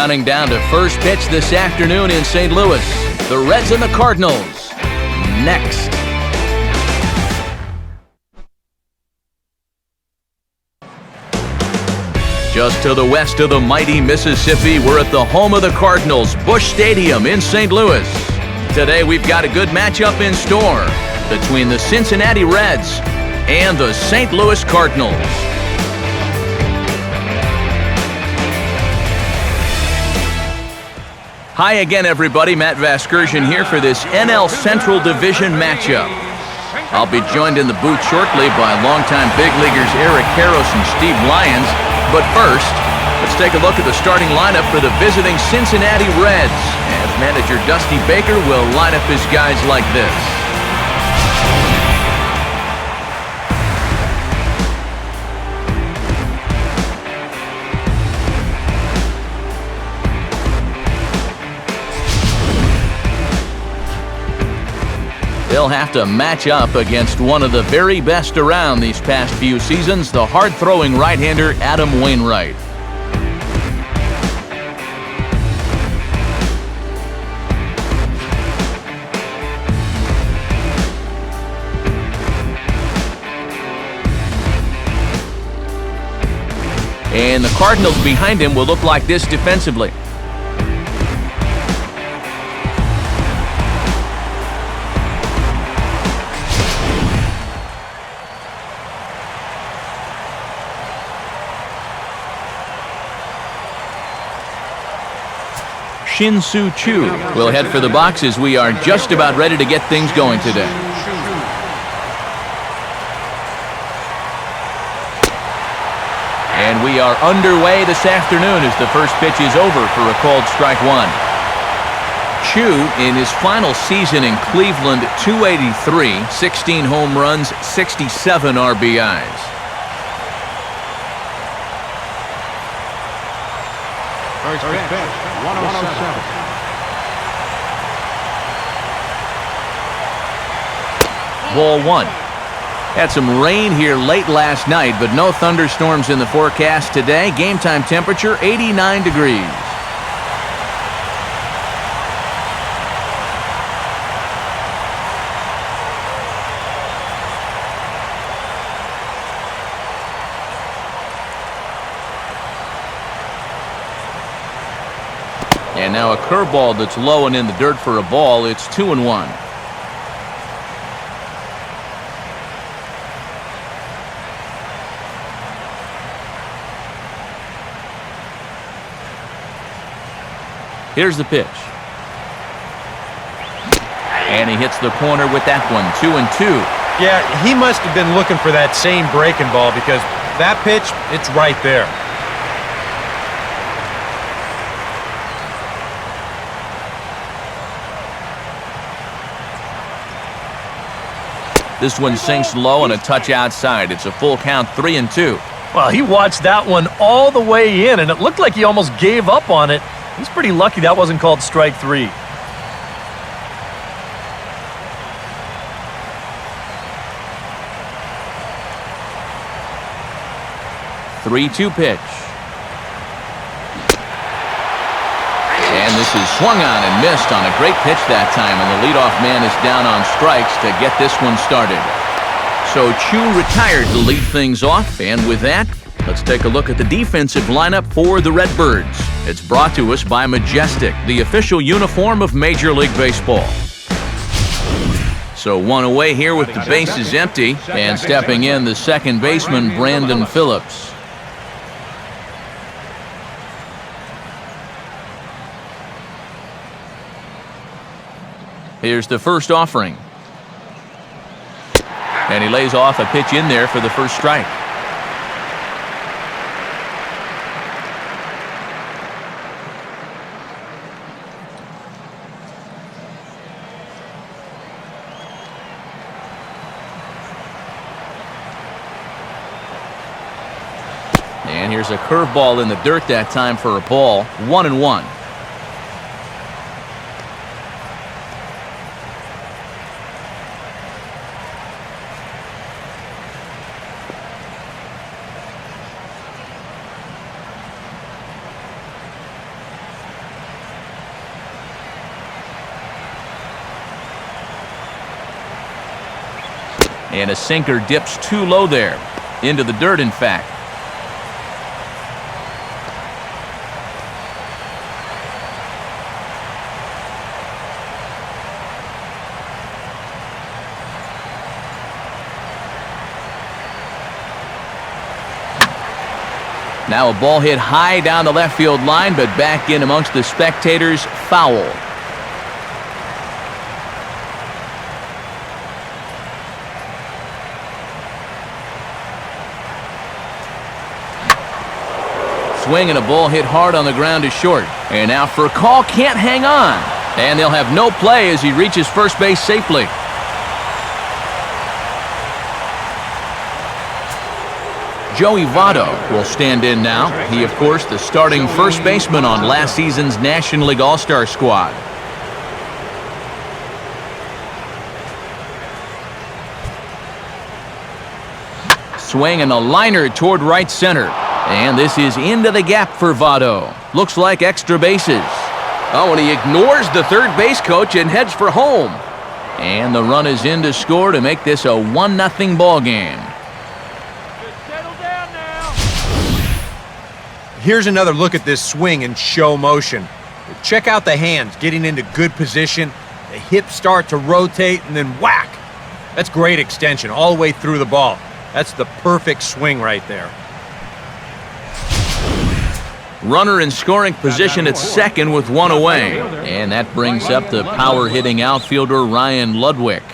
counting down to first pitch this afternoon in St. Louis. The Reds and the Cardinals. Next. Just to the west of the mighty Mississippi, we're at the home of the Cardinals, Busch Stadium in St. Louis. Today we've got a good matchup in store between the Cincinnati Reds and the St. Louis Cardinals. Hi again, everybody. Matt Vasgersian here for this NL Central Division matchup. I'll be joined in the booth shortly by longtime big leaguers Eric Karros and Steve Lyons. But first, let's take a look at the starting lineup for the visiting Cincinnati Reds, as manager Dusty Baker will line up his guys like this. They'll have to match up against one of the very best around these past few seasons, the hard-throwing right-hander Adam Wainwright. And the Cardinals behind him will look like this defensively. Shin-Soo Choo will head for the boxes. We are just about ready to get things going today. And we are underway this afternoon as the first pitch is over for a called strike one. Choo, in his final season in Cleveland, .283, 16 home runs, 67 RBIs. First pitch, 107. Ball one. Had some rain here late last night, but no thunderstorms in the forecast today. Game time temperature 89 degrees. And now a curveball that's low and in the dirt for a ball. It's 2-1. Here's the pitch. And he hits the corner with that one. 2-2. Yeah, he must have been looking for that same breaking ball because that pitch, it's right there. This one sinks low and a touch outside. It's a full count, 3-2. Well, he watched that one all the way in, and it looked like he almost gave up on it. He's pretty lucky that wasn't called strike three. Three-two pitch. And this is swung on and missed on a great pitch that time, and the leadoff man is down on strikes to get this one started. So Choo retired to lead things off, and with that, let's take a look at the defensive lineup for the Redbirds. It's brought to us by Majestic, the official uniform of Major League Baseball. So one away here with the bases empty, and stepping in the second baseman, Brandon Phillips. Here's the first offering. And he lays off a pitch in there for the first strike. And here's a curveball in the dirt that time for a ball. 1-1. And a sinker dips too low there. Into the dirt, in fact. Now a ball hit high down the left field line, but back in amongst the spectators. Foul. Swing and a ball hit hard on the ground is short. And now for a call, can't hang on. And they'll have no play as he reaches first base safely. Joey Votto will stand in now. He, of course, the starting first baseman on last season's National League All-Star squad. Swing and a liner toward right center. And this is into the gap for Votto. Looks like extra bases. Oh, and he ignores the third base coach and heads for home. And the run is in to score to make this a 1-0 ball game. Here's another look at this swing in show motion. Check out the hands getting into good position. The hips start to rotate and then whack. That's great extension all the way through the ball. That's the perfect swing right there. Runner in scoring position at second with one away. And that brings up the power-hitting outfielder Ryan Ludwig.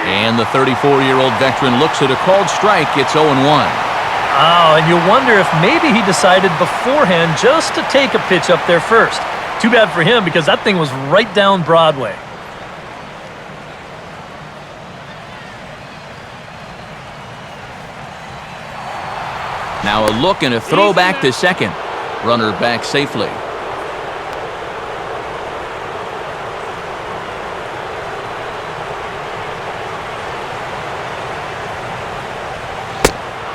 And the 34-year-old veteran looks at a called strike. It's 0-1. Oh, and you wonder if maybe he decided beforehand just to take a pitch up there first. Too bad for him because that thing was right down Broadway. Now a look and a throw back to second. Runner back safely.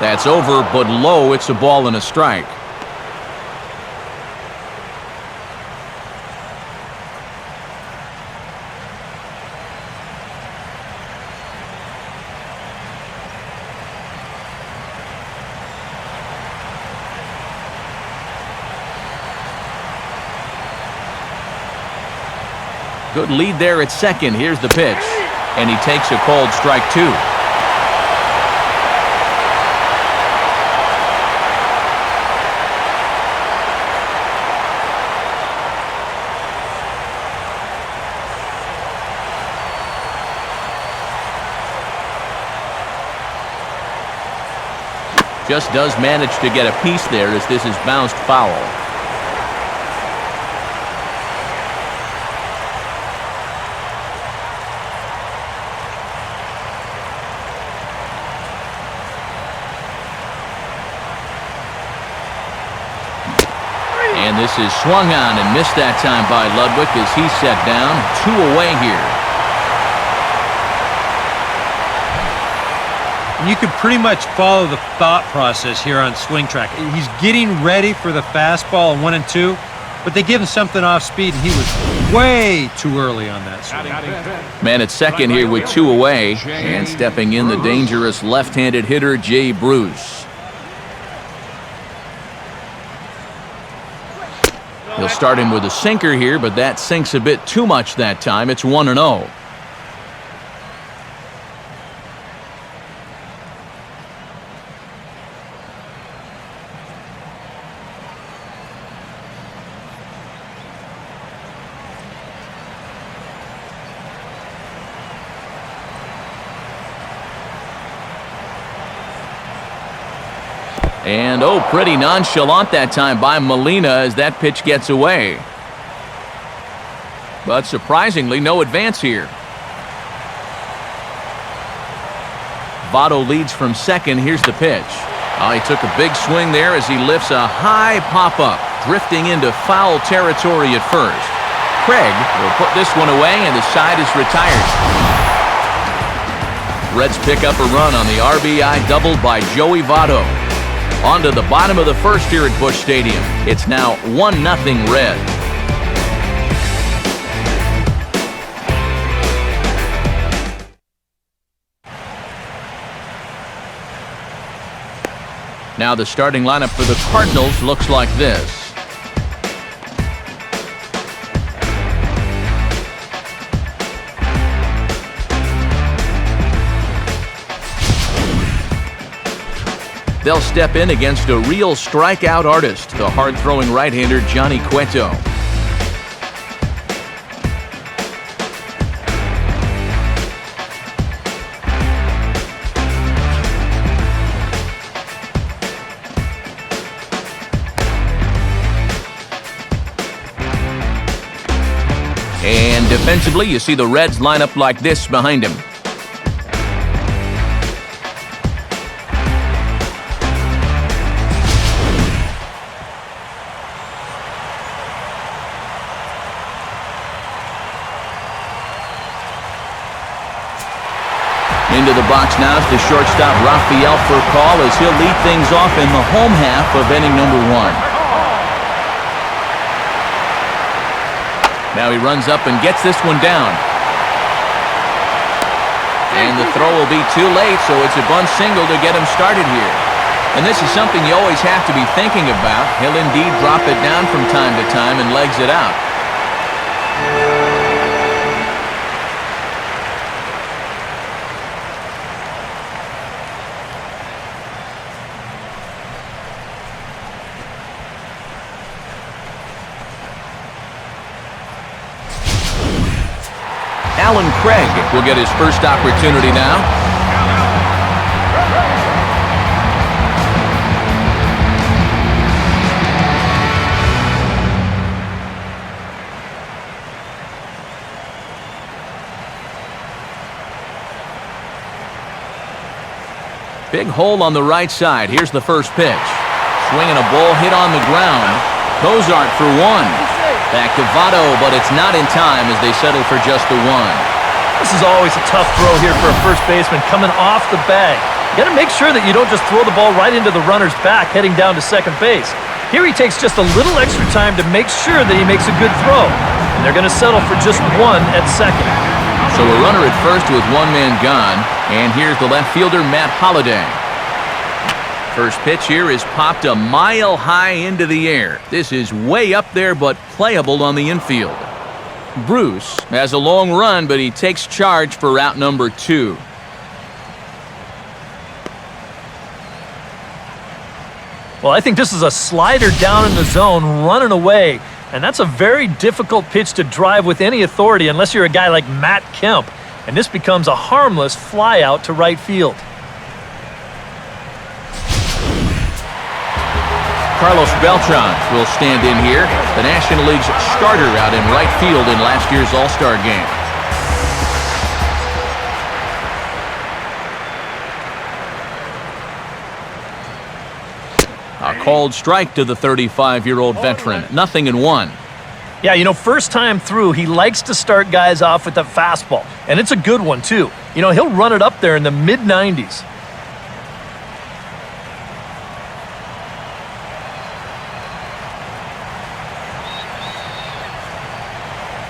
That's over, but low. It's a ball and a strike. Good lead there at second. Here's the pitch. And he takes a called strike two. Just does manage to get a piece there as this is bounced foul. And this is swung on and missed that time by Ludwig as he's set down. 2 away here. You can pretty much follow the thought process here on swing track. He's getting ready for the fastball on 1 and 2, but they give him something off speed, and he was way too early on that swing. Man at second here with 2 away, and stepping in the dangerous left-handed hitter Jay Bruce. He'll start him with a sinker here, but that sinks a bit too much that time. It's 1-0. And, oh, pretty nonchalant that time by Molina as that pitch gets away. But surprisingly, no advance here. Votto leads from second. Here's the pitch. Oh, he took a big swing there as he lifts a high pop-up, drifting into foul territory at first. Craig will put this one away, and the side is retired. Reds pick up a run on the RBI double by Joey Votto. On to the bottom of the first here at Busch Stadium. It's now 1-0 Reds. Now the starting lineup for the Cardinals looks like this. They'll step in against a real strikeout artist, the hard-throwing right-hander Johnny Cueto. And defensively, you see the Reds line up like this behind him. Into the box now is the shortstop Rafael for a call as he'll lead things off in the home half of inning number 1. Now he runs up and gets this one down. And the throw will be too late, so it's a bunt single to get him started here. And this is something you always have to be thinking about. He'll indeed drop it down from time to time and legs it out. Alan Craig will get his first opportunity now. Big hole on the right side. Here's the first pitch. Swinging a ball hit on the ground. Cozart for 1. Back to Votto, but it's not in time as they settle for just the 1. This is always a tough throw here for a first baseman coming off the bag. You got to make sure that you don't just throw the ball right into the runner's back heading down to second base. Here he takes just a little extra time to make sure that he makes a good throw. And they're going to settle for just 1 at second. So a runner at first with 1 man gone. And here's the left fielder, Matt Holliday. First pitch here is popped a mile high into the air. This is way up there, but playable on the infield. Bruce has a long run, but he takes charge for route number 2. Well, I think this is a slider down in the zone, running away. And that's a very difficult pitch to drive with any authority unless you're a guy like Matt Kemp. And this becomes a harmless fly out to right field. Carlos Beltran will stand in here, the National League's starter out in right field in last year's All-Star game. A called strike to the 35-year-old veteran. 0-1. Yeah, you know, first time through, he likes to start guys off with a fastball. And it's a good one, too. You know, he'll run it up there in the mid-90s.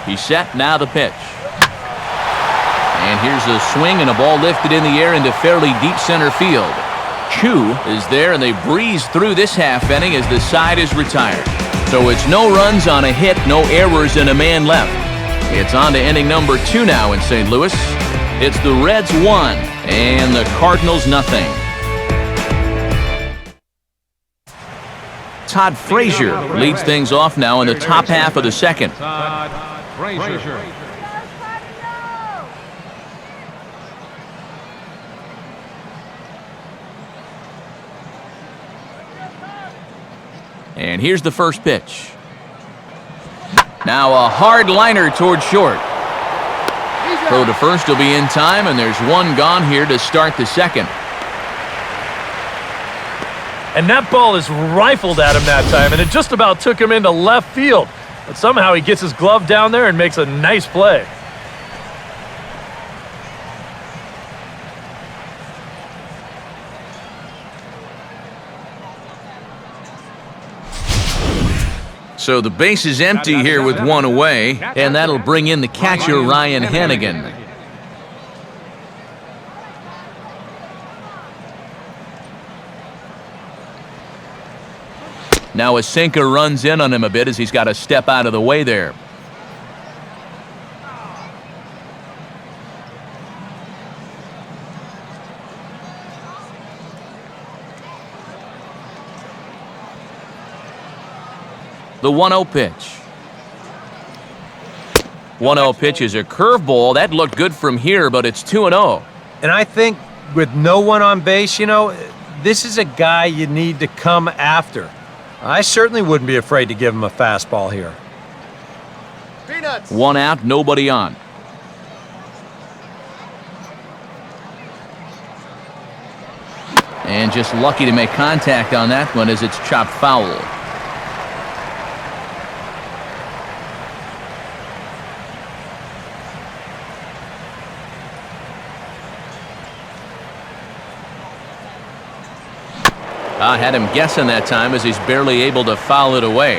He's set, now the pitch. And here's a swing and a ball lifted in the air into fairly deep center field. Chu is there, and they breeze through this half inning as the side is retired. So it's no runs on a hit, no errors, and a man left. It's on to inning number 2 now in St. Louis. It's the Reds 1 and the Cardinals 0. Todd Frazier leads things off now in the top half of the second. Todd Frazier. And here's the first pitch. Now a hard liner toward short. Throw to first will be in time, and there's 1 gone here to start the second. And that ball is rifled at him that time, and it just about took him into left field. But somehow he gets his glove down there and makes a nice play. So the base is empty here with one away, and that'll bring in the catcher, Ryan Hannigan. Now a sinker runs in on him a bit as he's got to step out of the way there. The 1-0 pitch. 1-0 pitch is a curveball. That looked good from here, but it's 2-0. And I think with no one on base, you know, this is a guy you need to come after. I certainly wouldn't be afraid to give him a fastball here. Peanuts. 1 out, nobody on. And just lucky to make contact on that one as it's chopped foul. I had him guessing that time as he's barely able to foul it away.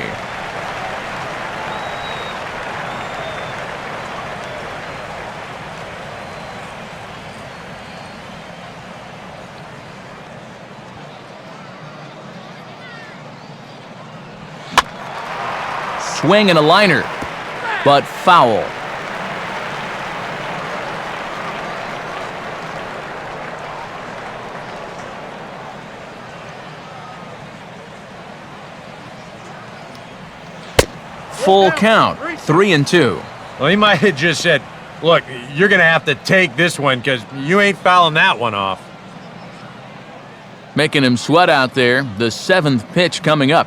Swing and a liner, but foul. Full count, 3-2. Well, he might have just said, look, you're going to have to take this one because you ain't fouling that one off. Making him sweat out there. The 7th pitch coming up.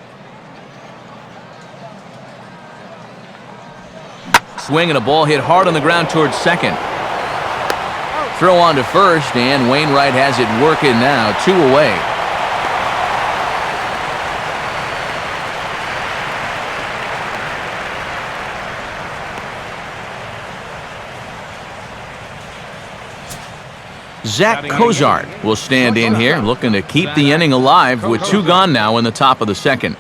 Swing and a ball hit hard on the ground towards second. Throw on to first, and Wainwright has it working now, 2 away. Zach Cozart will stand in here, looking to keep the inning alive with 2 gone now in the top of the 2nd.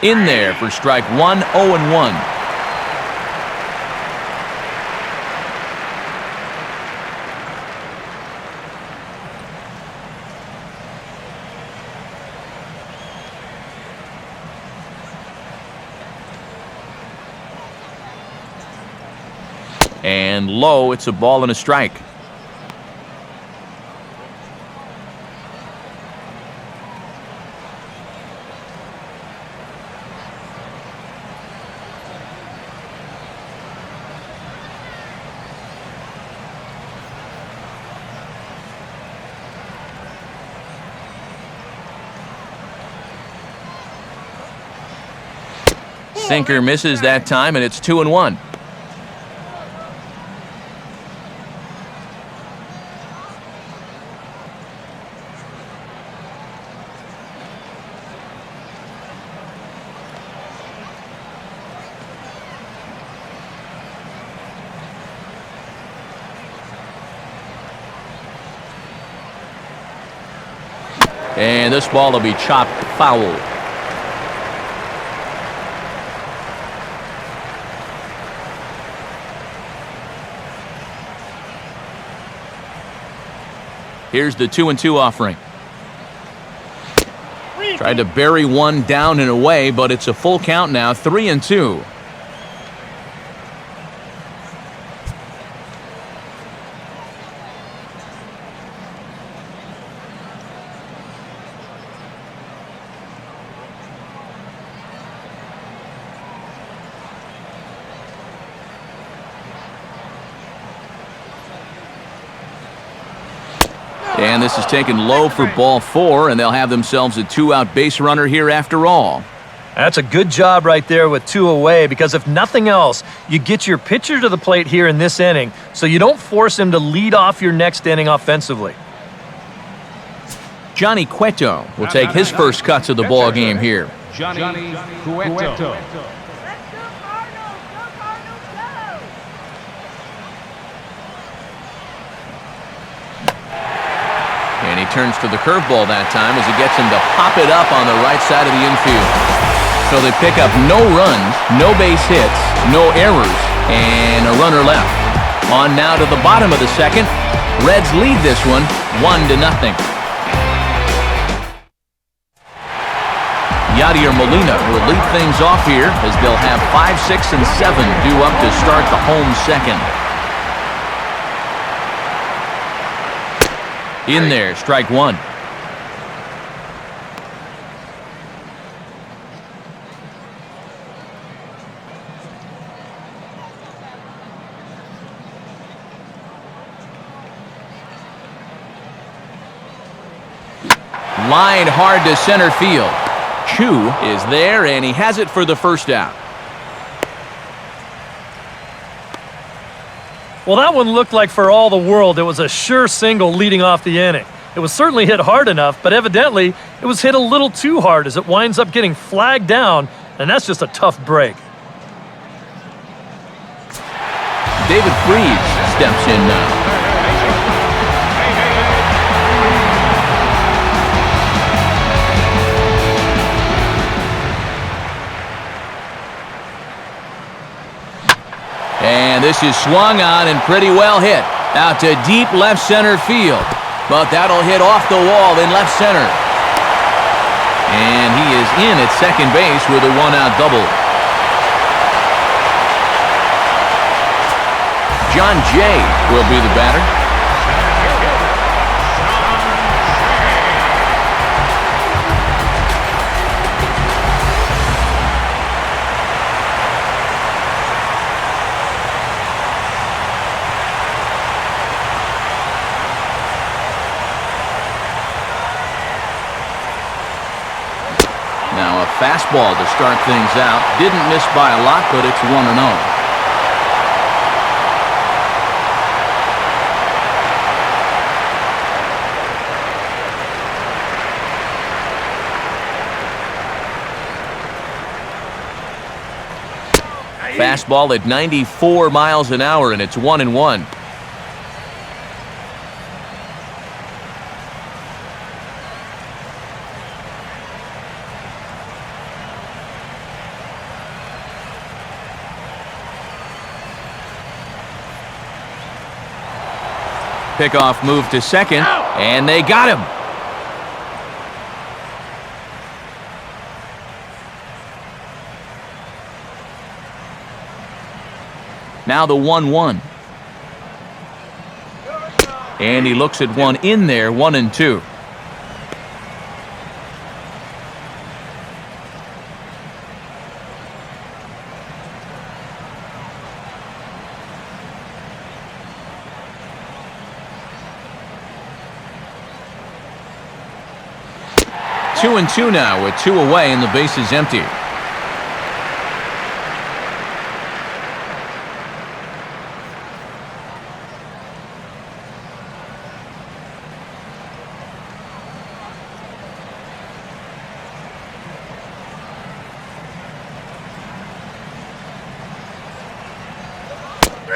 In there for strike 1, 0-1. And low, it's a ball and a strike. Sinker misses that time, and it's 2-1. And this ball will be chopped foul. Here's the 2-2 offering. Tried to bury one down and away, but it's a full count now, 3-2. And this is taken low for ball 4, and they'll have themselves a 2-out base runner here after all. That's a good job right there with 2 away, because if nothing else, you get your pitcher to the plate here in this inning, so you don't force him to lead off your next inning offensively. Johnny Cueto will take his first cuts of the ball game here. Johnny Cueto. turns to the curveball that time as he gets him to pop it up on the right side of the infield. So they pick up no runs, no base hits, no errors, and a runner left. On now to the bottom of the second. Reds lead this one 1-0. Yadier Molina will lead things off here as they'll have 5, 6, and 7 due up to start the home second. In there, strike one. Line hard to center field. Chu is there, and he has it for the first out. Well, that one looked like for all the world it was a sure single leading off the inning. It was certainly hit hard enough, but evidently it was hit a little too hard as it winds up getting flagged down, and that's just a tough break. David Freese steps in now. And this is swung on and pretty well hit. Out to deep left center field. But that'll hit off the wall in left center. And he is in at second base with a one-out double. John Jay will be the batter. Now a fastball to start things out. Didn't miss by a lot, but it's 1-0. Fastball at 94 miles an hour, and it's 1-1. Pickoff move to second, and they got him. Now the 1-1. And he looks at one in there, 1-2. Two and two now with two away and the base is empty.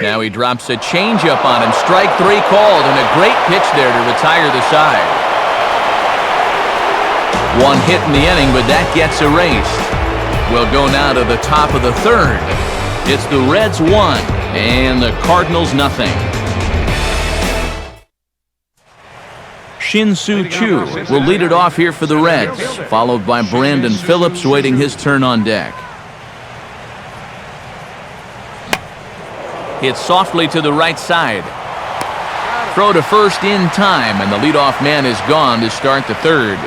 Now he drops a changeup on him. Strike three called, and a great pitch there to retire the side. One hit in the inning, but that gets erased. We'll go now to the top of the third. It's the Reds 1 and the Cardinals nothing. Shin-Soo Choo will lead it off here for the Reds, followed by Brandon Phillips waiting his turn on deck. Hit softly to the right side. Throw to first in time, and the leadoff man is gone to start the third.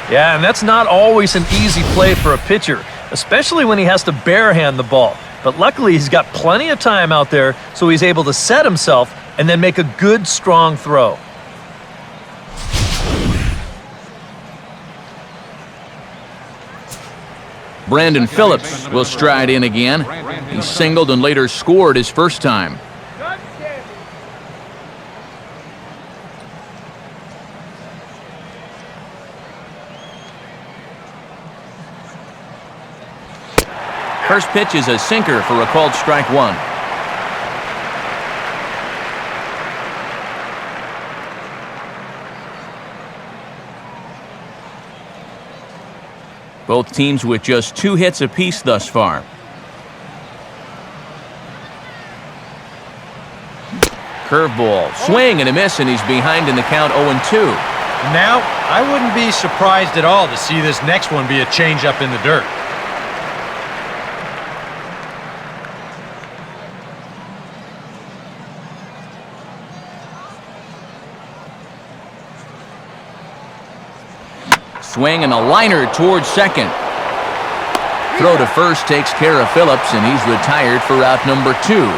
Yeah, and that's not always an easy play for a pitcher, especially when he has to barehand the ball. But luckily, he's got plenty of time out there, so he's able to set himself and then make a good, strong throw. Brandon Phillips will stride in again. He singled and later scored his first time. First pitch is a sinker for a called strike one. Both teams with just 2 hits apiece thus far. Curveball, swing and a miss, and he's behind in the count 0-2. Now, I wouldn't be surprised at all to see this next one be a changeup in the dirt. Swing and a liner towards second. Throw to first takes care of Phillips, and he's retired for out number 2.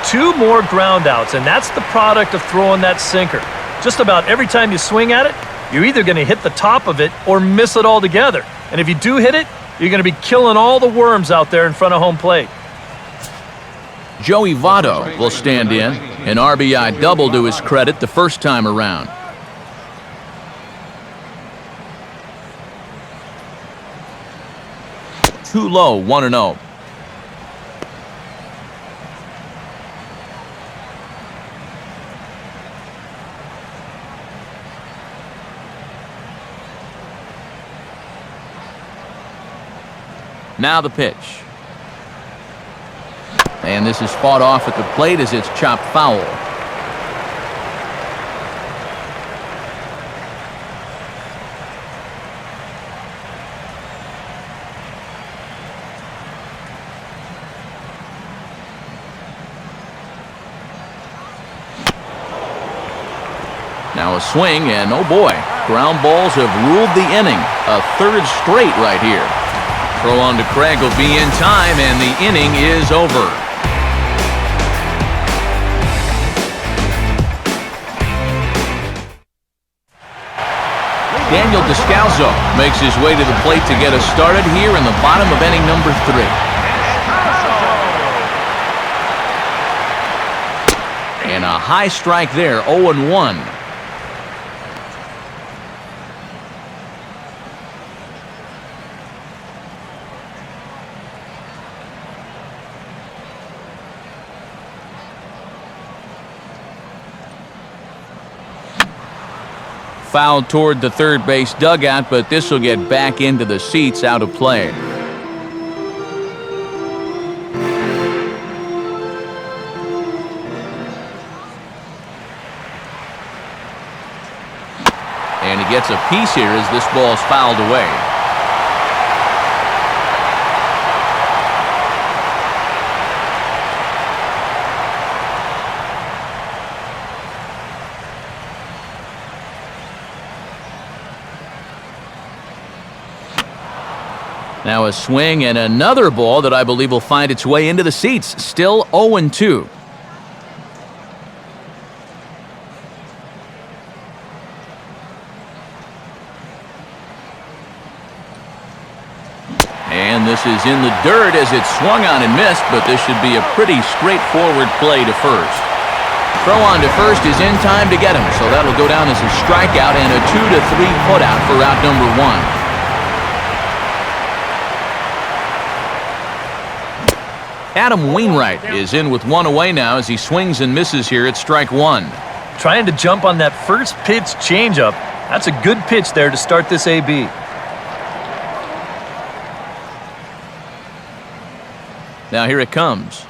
2 more ground outs, and that's the product of throwing that sinker. Just about every time you swing at it, you're either going to hit the top of it or miss it altogether. And if you do hit it, you're going to be killing all the worms out there in front of home plate. Joey Votto will stand in. An RBI double to his credit the first time around. Too low, 1-0. Now the pitch. And this is fought off at the plate as it's chopped foul. Now a swing, and oh boy, ground balls have ruled the inning. A 3rd straight right here. Throw on to Craig will be in time, and the inning is over. Daniel Descalzo makes his way to the plate to get us started here in the bottom of inning number 3. And a high strike there, 0-1. Fouled toward the third base dugout, but this will get back into the seats out of play. And he gets a piece here as this ball's fouled away. Now a swing and another ball that I believe will find its way into the seats. Still 0-2. And this is in the dirt as it's swung on and missed, but this should be a pretty straightforward play to first. Throw on to first is in time to get him, so that'll go down as a strikeout and a 2-3 putout for out number 1. Adam Wainwright is in with 1 away now as he swings and misses here at strike 1. Trying to jump on that first pitch changeup. That's a good pitch there to start this AB. Now here it comes.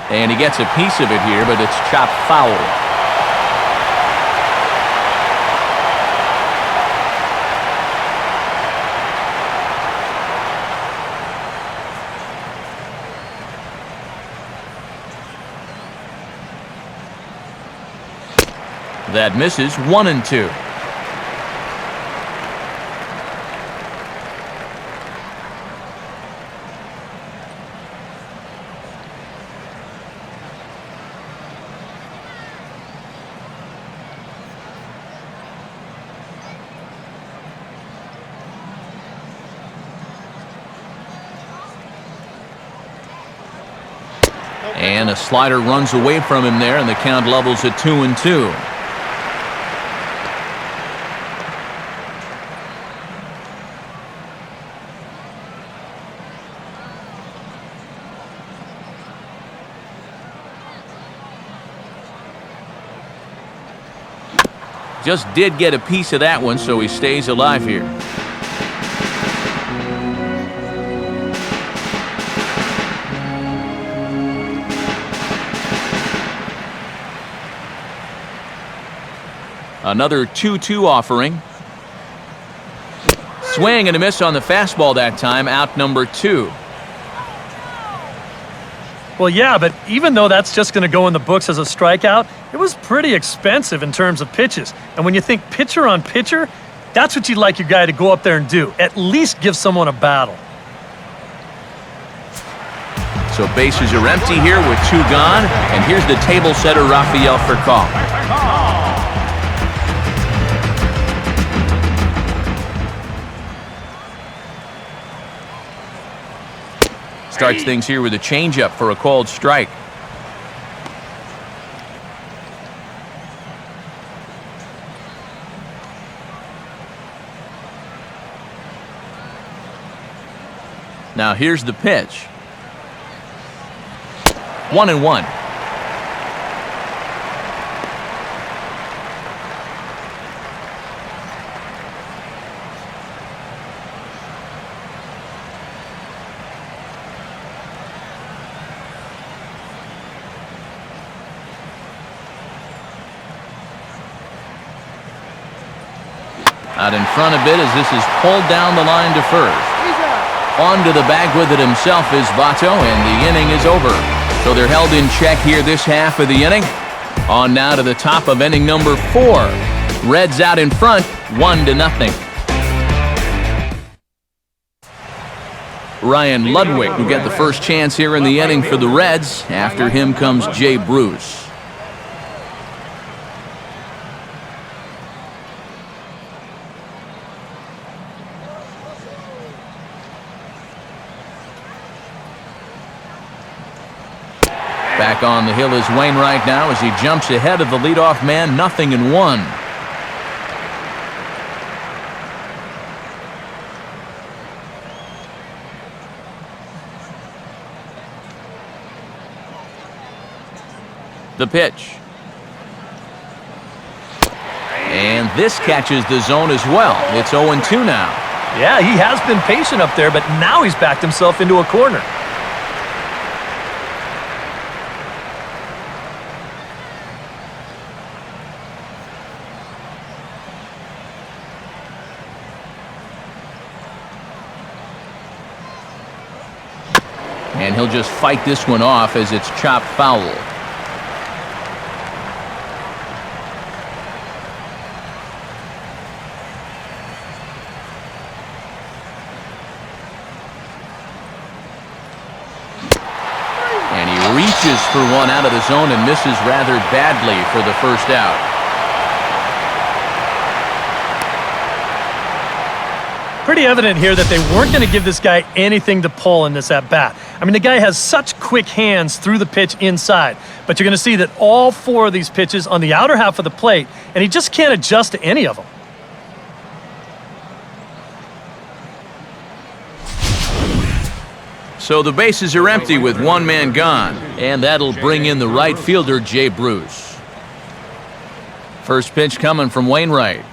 And he gets a piece of it here, but it's chopped foul. That misses 1-2. And a slider runs away from him there, and the count levels at 2-2. Just did get a piece of that one, so he stays alive here. Another 2-2 offering. Swing and a miss on the fastball that time, out number 2. Well, yeah, but even though that's just going to go in the books as a strikeout, it was pretty expensive in terms of pitches. And when you think pitcher on pitcher, that's what you'd like your guy to go up there and do. At least give someone a battle. So bases are empty here with 2 gone. And here's the table setter, Rafael Furcal. Starts things here with a changeup for a called strike. Now here's the pitch. 1-1. Out in front a bit as this is pulled down the line to first. On to the bag with it himself is Votto, and the inning is over. So they're held in check here this half of the inning. On now to the top of inning number 4. Reds out in front, 1-0. Ryan Ludwig will get the first chance here in the inning for the Reds. After him comes Jay Bruce. Back on the hill is Wainwright now as he jumps ahead of the leadoff man, 0-1. The pitch. And this catches the zone as well. It's 0-2 now. Yeah, he has been patient up there, but now he's backed himself into a corner. And he'll just fight this one off as it's chopped foul. And he reaches for one out of the zone and misses rather badly for the first out. Pretty evident here that they weren't going to give this guy anything to pull in this at-bat. I mean, the guy has such quick hands through the pitch inside, but you're going to see that all 4 of these pitches on the outer half of the plate, and he just can't adjust to any of them. So the bases are empty with 1 man gone, and that'll bring in the right fielder, Jay Bruce. First pitch coming from Wainwright.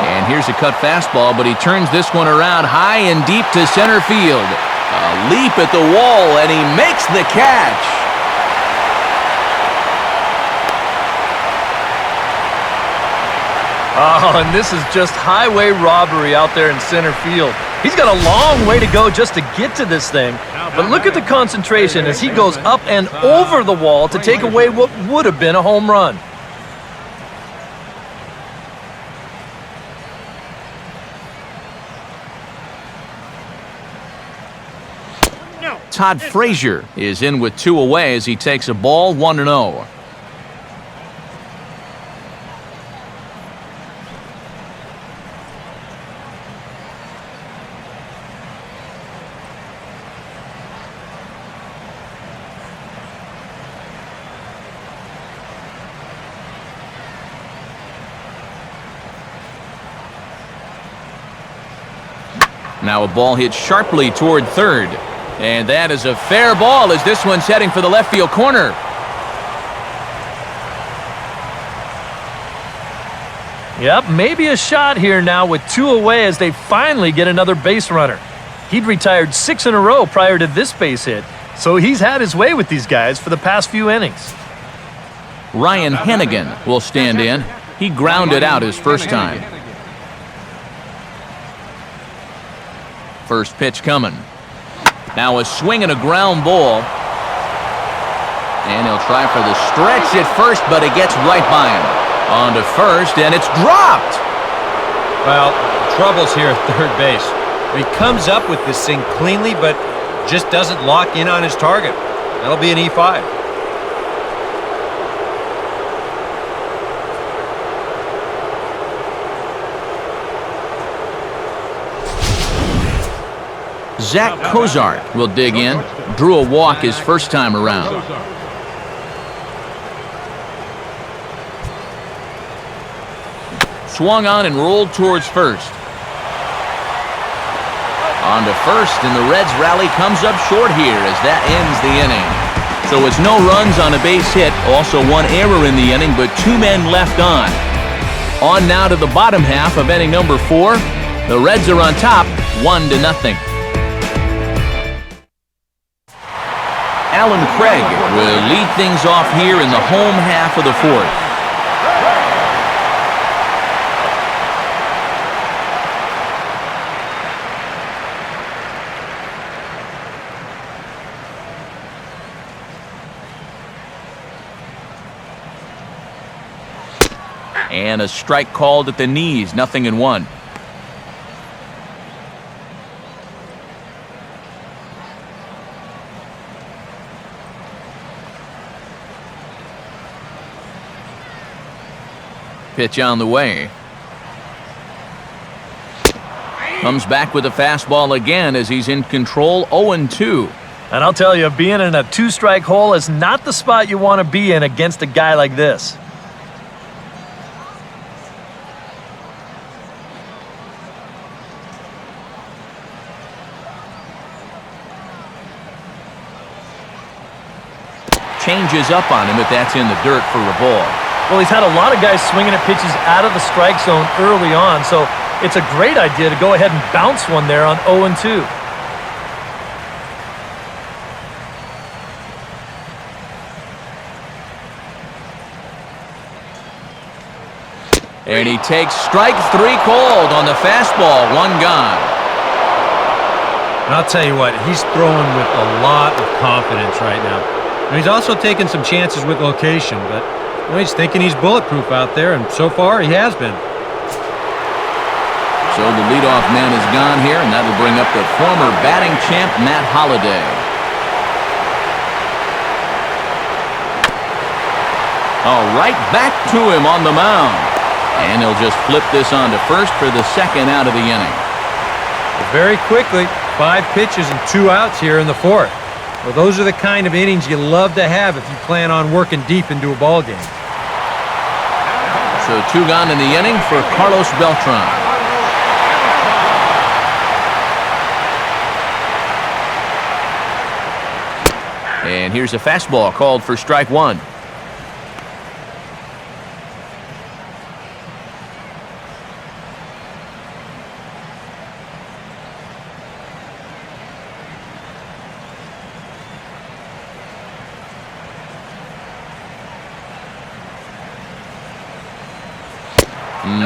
And here's a cut fastball, but he turns this one around high and deep to center field. A leap at the wall, and he makes the catch. Oh, and this is just highway robbery out there in center field. He's got a long way to go just to get to this thing. But look at the concentration as he goes up and over the wall to take away what would have been a home run. Todd Frazier is in with 2 away as he takes a ball, 1-0. Now a ball hit sharply toward third. And that is a fair ball as this one's heading for the left field corner. Yep, maybe a shot here now with 2 away as they finally get another base runner. He'd retired 6 in a row prior to this base hit, so he's had his way with these guys for the past few innings. Ryan Hennigan will stand in. He grounded out his first time. First pitch coming. Now a swing and a ground ball. And he'll try for the stretch at first, but it gets right by him. On to first, and it's dropped. Well, trouble's here at third base. He comes up with this thing cleanly, but just doesn't lock in on his target. That'll be an E5. Zach Cozart will dig in. Drew a walk his first time around. Swung on and rolled towards first. On to first, and the Reds' rally comes up short here as that ends the inning. So it's no runs on a base hit, also 1 error in the inning, but 2 men left on. On now to the bottom half of inning number 4. The Reds are on top, 1-0. Alan Craig will lead things off here in the home half of the 4th. And a strike called at the knees, 0-1. Pitch on the way. Comes back with a fastball again as he's in control, 0-2. And I'll tell you, being in a 2-strike hole is not the spot you want to be in against a guy like this. Changes up on him, but that's in the dirt for a ball. Well, he's had a lot of guys swinging at pitches out of the strike zone early on, so it's a great idea to go ahead and bounce one there on 0-2. And he takes strike 3 called on the fastball, 1 gone. And I'll tell you what, he's throwing with a lot of confidence right now. And he's also taking some chances with location, but he's thinking he's bulletproof out there, and so far he has been. So the leadoff man is gone here, and that'll bring up the former batting champ, Matt Holliday. All right, back to him on the mound. And he'll just flip this on to first for the 2nd out of the inning. Very quickly, 5 pitches and 2 outs here in the 4th. Well, those are the kind of innings you love to have if you plan on working deep into a ball game. So 2 gone in the inning for Carlos Beltran. And here's a fastball called for strike 1.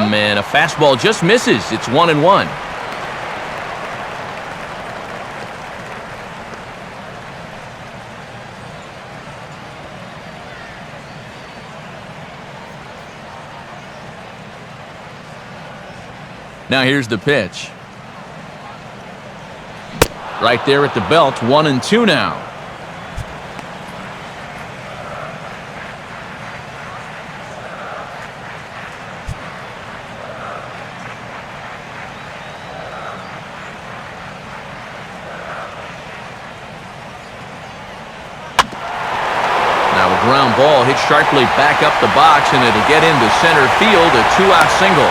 And a fastball just misses. It's 1-1. Now here's the pitch. Right there at the belt, 1-2 now. Ground ball hit sharply back up the box, and it'll get into center field, a 2-out single.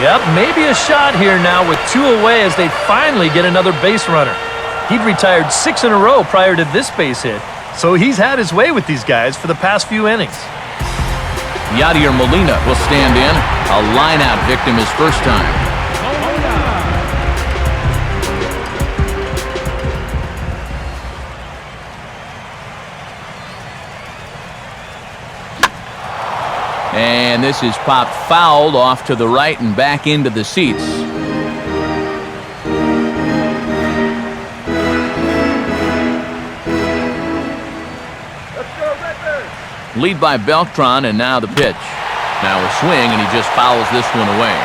Yep, maybe a shot here now with 2 away as they finally get another base runner. He'd retired 6 in a row prior to this base hit, So he's had his way with these guys for the past few innings. Yadier Molina will stand in. A line-out victim his first time. And this is popped fouled off to the right and back into the seats. Lead by Beltran, and now the pitch. Now a swing, and he just fouls this one away.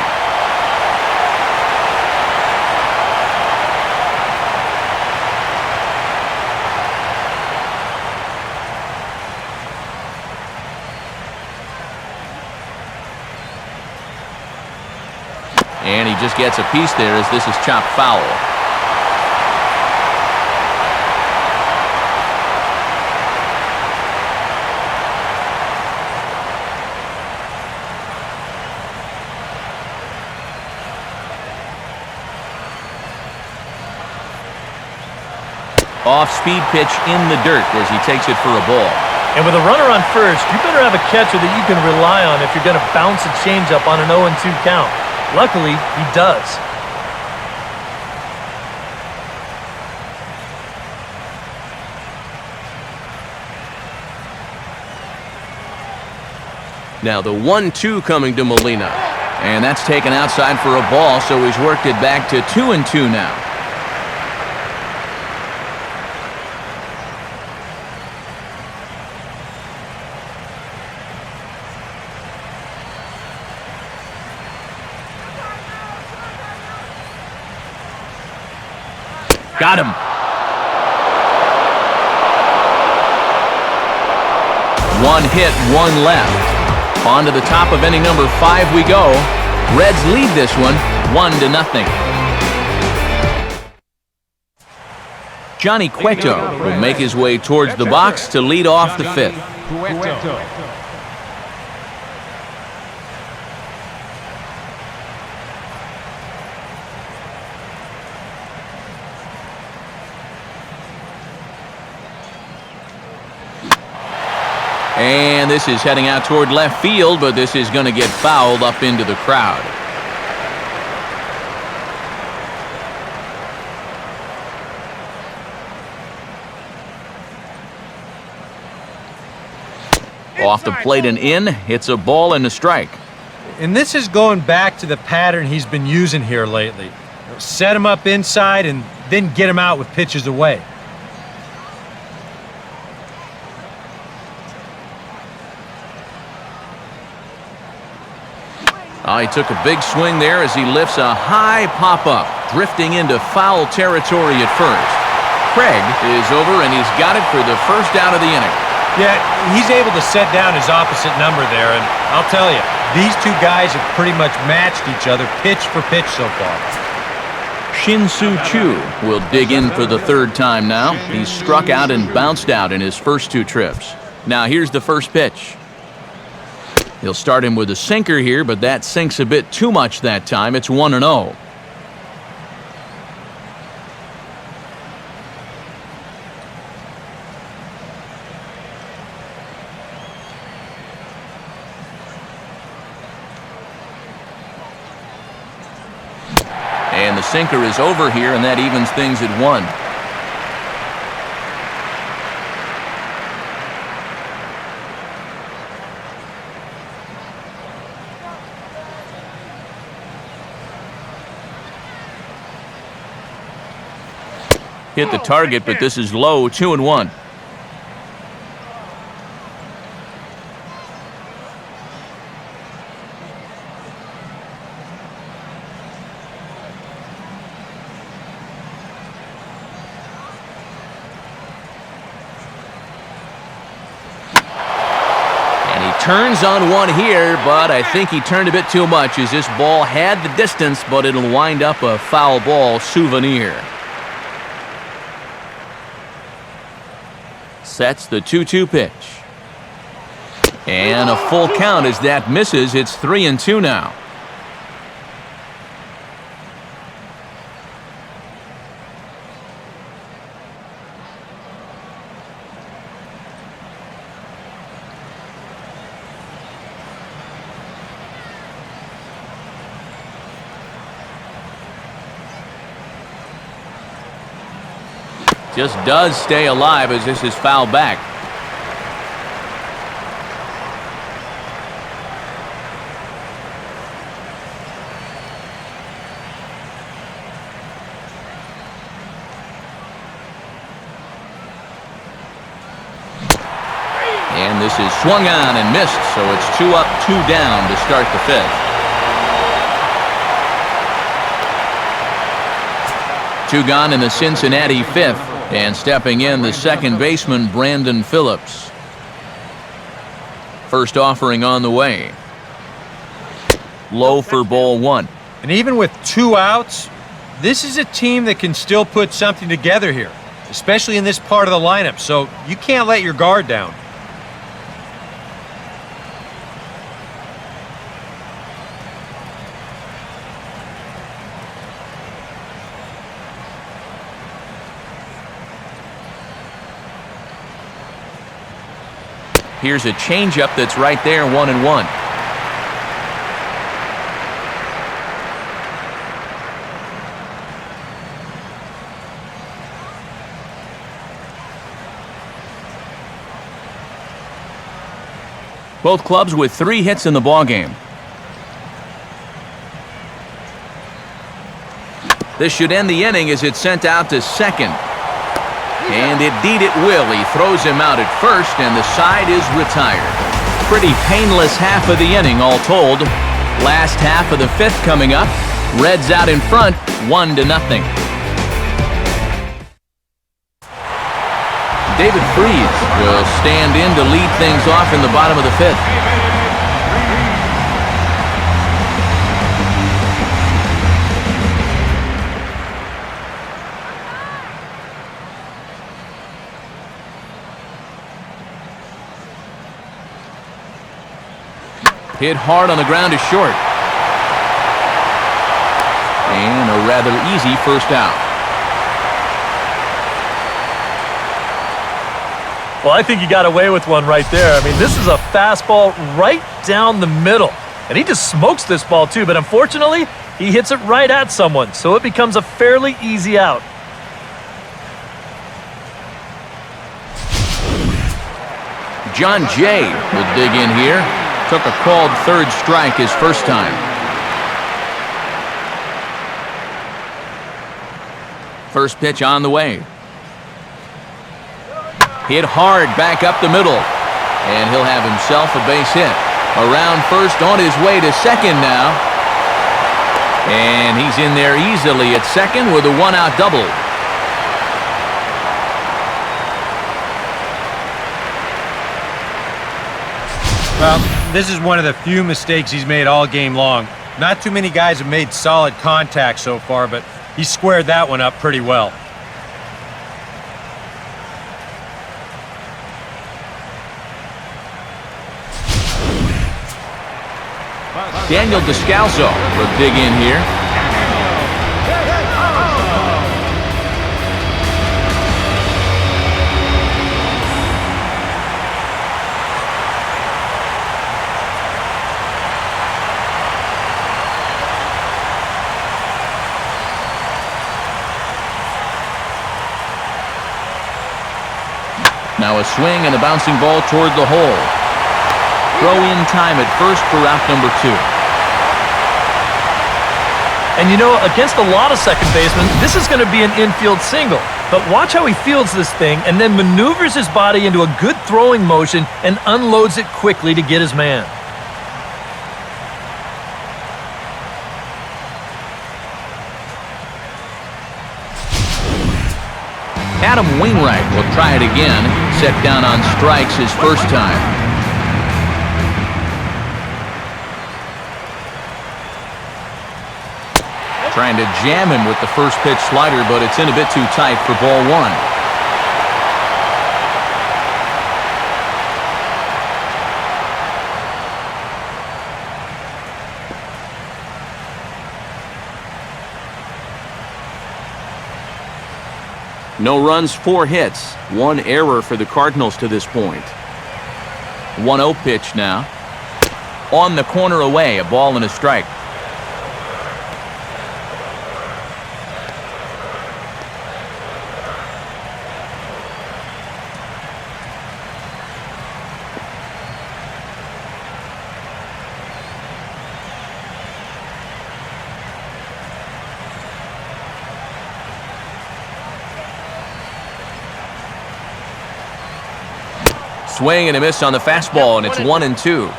And he just gets a piece there as this is chopped foul. Off-speed pitch in the dirt as he takes it for a ball. And with a runner on first, you better have a catcher that you can rely on if you're going to bounce a changeup on an 0-2 count. Luckily, he does. Now the 1-2 coming to Molina. And that's taken outside for a ball, so he's worked it back to 2-2 now. Got him. One hit, one left. On to the top of inning number 5 we go. Reds lead this one 1-0. Johnny Cueto will make his way towards the box to lead off the 5th. And this is heading out toward left field, but this is going to get fouled up into the crowd. Off the plate and in, it's a ball and a strike. And this is going back to the pattern he's been using here lately. Set him up inside and then get him out with pitches away. He took a big swing there as he lifts a high pop-up, drifting into foul territory at first. Craig is over, and he's got it for the first out of the inning. Yeah, he's able to set down his opposite number there, and I'll tell you, these two guys have pretty much matched each other pitch for pitch so far. Shin-Soo Choo will dig in for the 3rd time now. He's struck out and bounced out in his first 2 trips. Now here's the first pitch. He'll start him with a sinker here, but that sinks a bit too much that time. It's 1-0. And the sinker is over here, and that evens things at 1. Hit the target, but this is low, 2-1. And he turns on one here, but I think he turned a bit too much as this ball had the distance, but it'll wind up a foul ball souvenir. Sets the 2-2 pitch. And a full count as that misses. It's 3-2 now. Just does stay alive as this is fouled back. And this is swung on and missed, so it's 2 up, 2 down to start the 5th. 2 gone in the Cincinnati 5th, and stepping in the second baseman, Brandon Phillips. First offering on the way. Low for ball 1. And even with 2 outs, this is a team that can still put something together here, especially in this part of the lineup, so you can't let your guard down. Here's a changeup that's right there, 1-1. Both clubs with 3 hits in the ballgame. This should end the inning as it's sent out to second. And indeed it will. He throws him out at first, and the side is retired. Pretty painless half of the inning, all told. Last half of the 5th coming up. Reds out in front, 1-0. David Freese will stand in to lead things off in the bottom of the 5th. Hit hard on the ground is short. And a rather easy first out. Well, I think he got away with one right there. I mean, this is a fastball right down the middle. And he just smokes this ball too, but unfortunately, he hits it right at someone, so it becomes a fairly easy out. John Jay will dig in here. Took a called 3rd strike his first time. First pitch on the way. Hit hard back up the middle. And he'll have himself a base hit. Around first, on his way to second now. And he's in there easily at second with a 1-out double. Well, this is one of the few mistakes he's made all game long. Not too many guys have made solid contact so far, but he squared that one up pretty well. Daniel Descalso will dig in here. Now a swing and a bouncing ball toward the hole. Throw in time at first for out number 2. And you know, against a lot of second basemen, this is going to be an infield single. But watch how he fields this thing and then maneuvers his body into a good throwing motion and unloads it quickly to get his man. Adam Wainwright will try it again. Set down on strikes his first time. Trying to jam him with the first pitch slider, but it's in a bit too tight for ball 1. No runs, 4 hits. 1 error for the Cardinals to this point. 1-0 pitch now. On the corner away, a ball and a strike. swing and a miss on the fastball, and it's 1-2.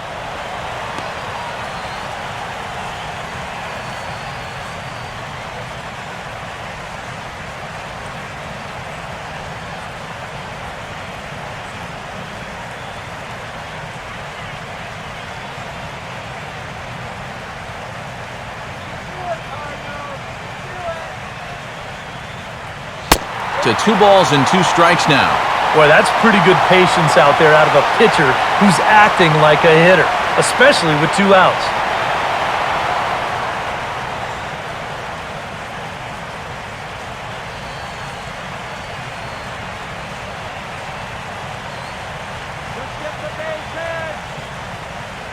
To 2 balls and 2 strikes now. Boy, that's pretty good patience out there out of a pitcher who's acting like a hitter, especially with 2 outs.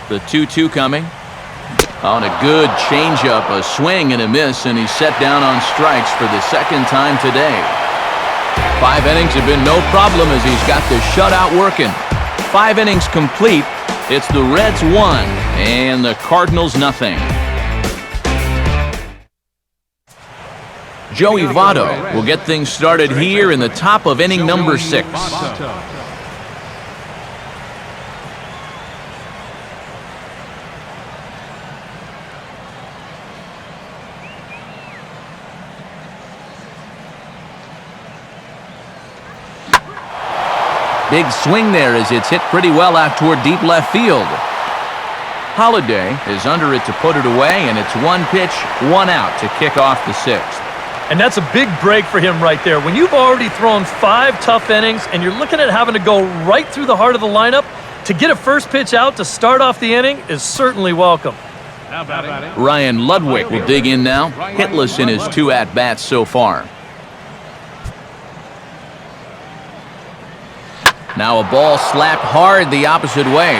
The 2-2 coming. On a good changeup, a swing and a miss, and he's set down on strikes for the 2nd time today. 5 innings have been no problem as he's got the shutout working. 5 innings complete. It's the Reds 1 and the Cardinals nothing. Joey Votto will get things started here in the top of inning number 6. Big swing there as it's hit pretty well out toward deep left field. Holiday is under it to put it away, and it's 1 pitch, 1 out to kick off the 6th. And that's a big break for him right there. When you've already thrown 5 tough innings and you're looking at having to go right through the heart of the lineup, to get a first pitch out to start off the inning is certainly welcome. Ryan Ludwig will dig in now, hitless in his 2 at-bats so far. Now a ball slapped hard the opposite way,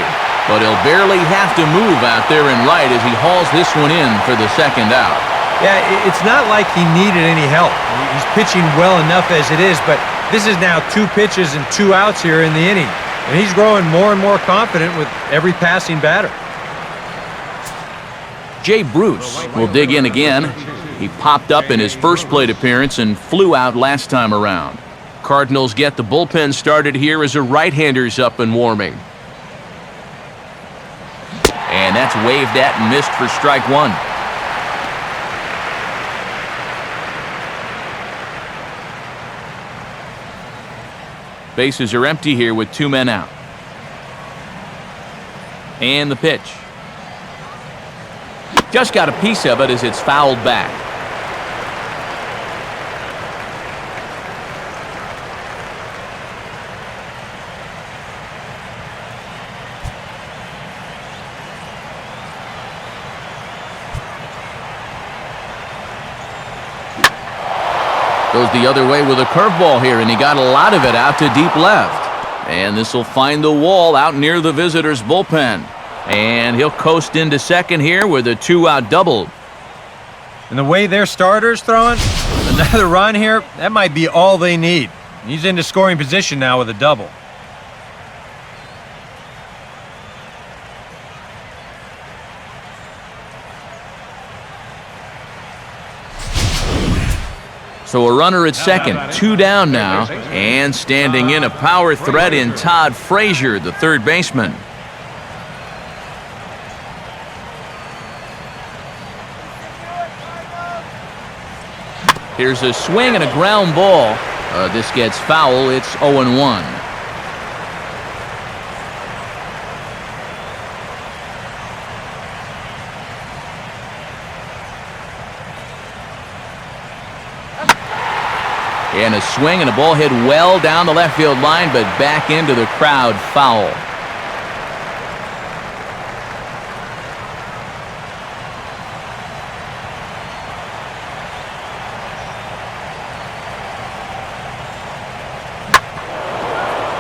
but he'll barely have to move out there in right as he hauls this one in for the 2nd out. Yeah, it's not like he needed any help. He's pitching well enough as it is, but this is now 2 pitches and 2 outs here in the inning. And he's growing more and more confident with every passing batter. Jay Bruce will dig in again. He popped up in his first plate appearance and flew out last time around. Cardinals get the bullpen started here as a right-hander's up and warming. And that's waved at and missed for strike 1. Bases are empty here with 2 men out. And the pitch. Just got a piece of it as it's fouled back. Goes the other way with a curveball here, and he got a lot of it out to deep left. And this will find the wall out near the visitors' bullpen. And he'll coast into second here with a 2-out double. And the way their starter's throwing, another run here, that might be all they need. He's into scoring position now with a double. So a runner at second, 2 down now, and standing in a power threat in Todd Frazier, the third baseman. Here's a swing and a ground ball. This gets foul. It's 0-1. And a swing and a ball hit well down the left field line, but back into the crowd, foul.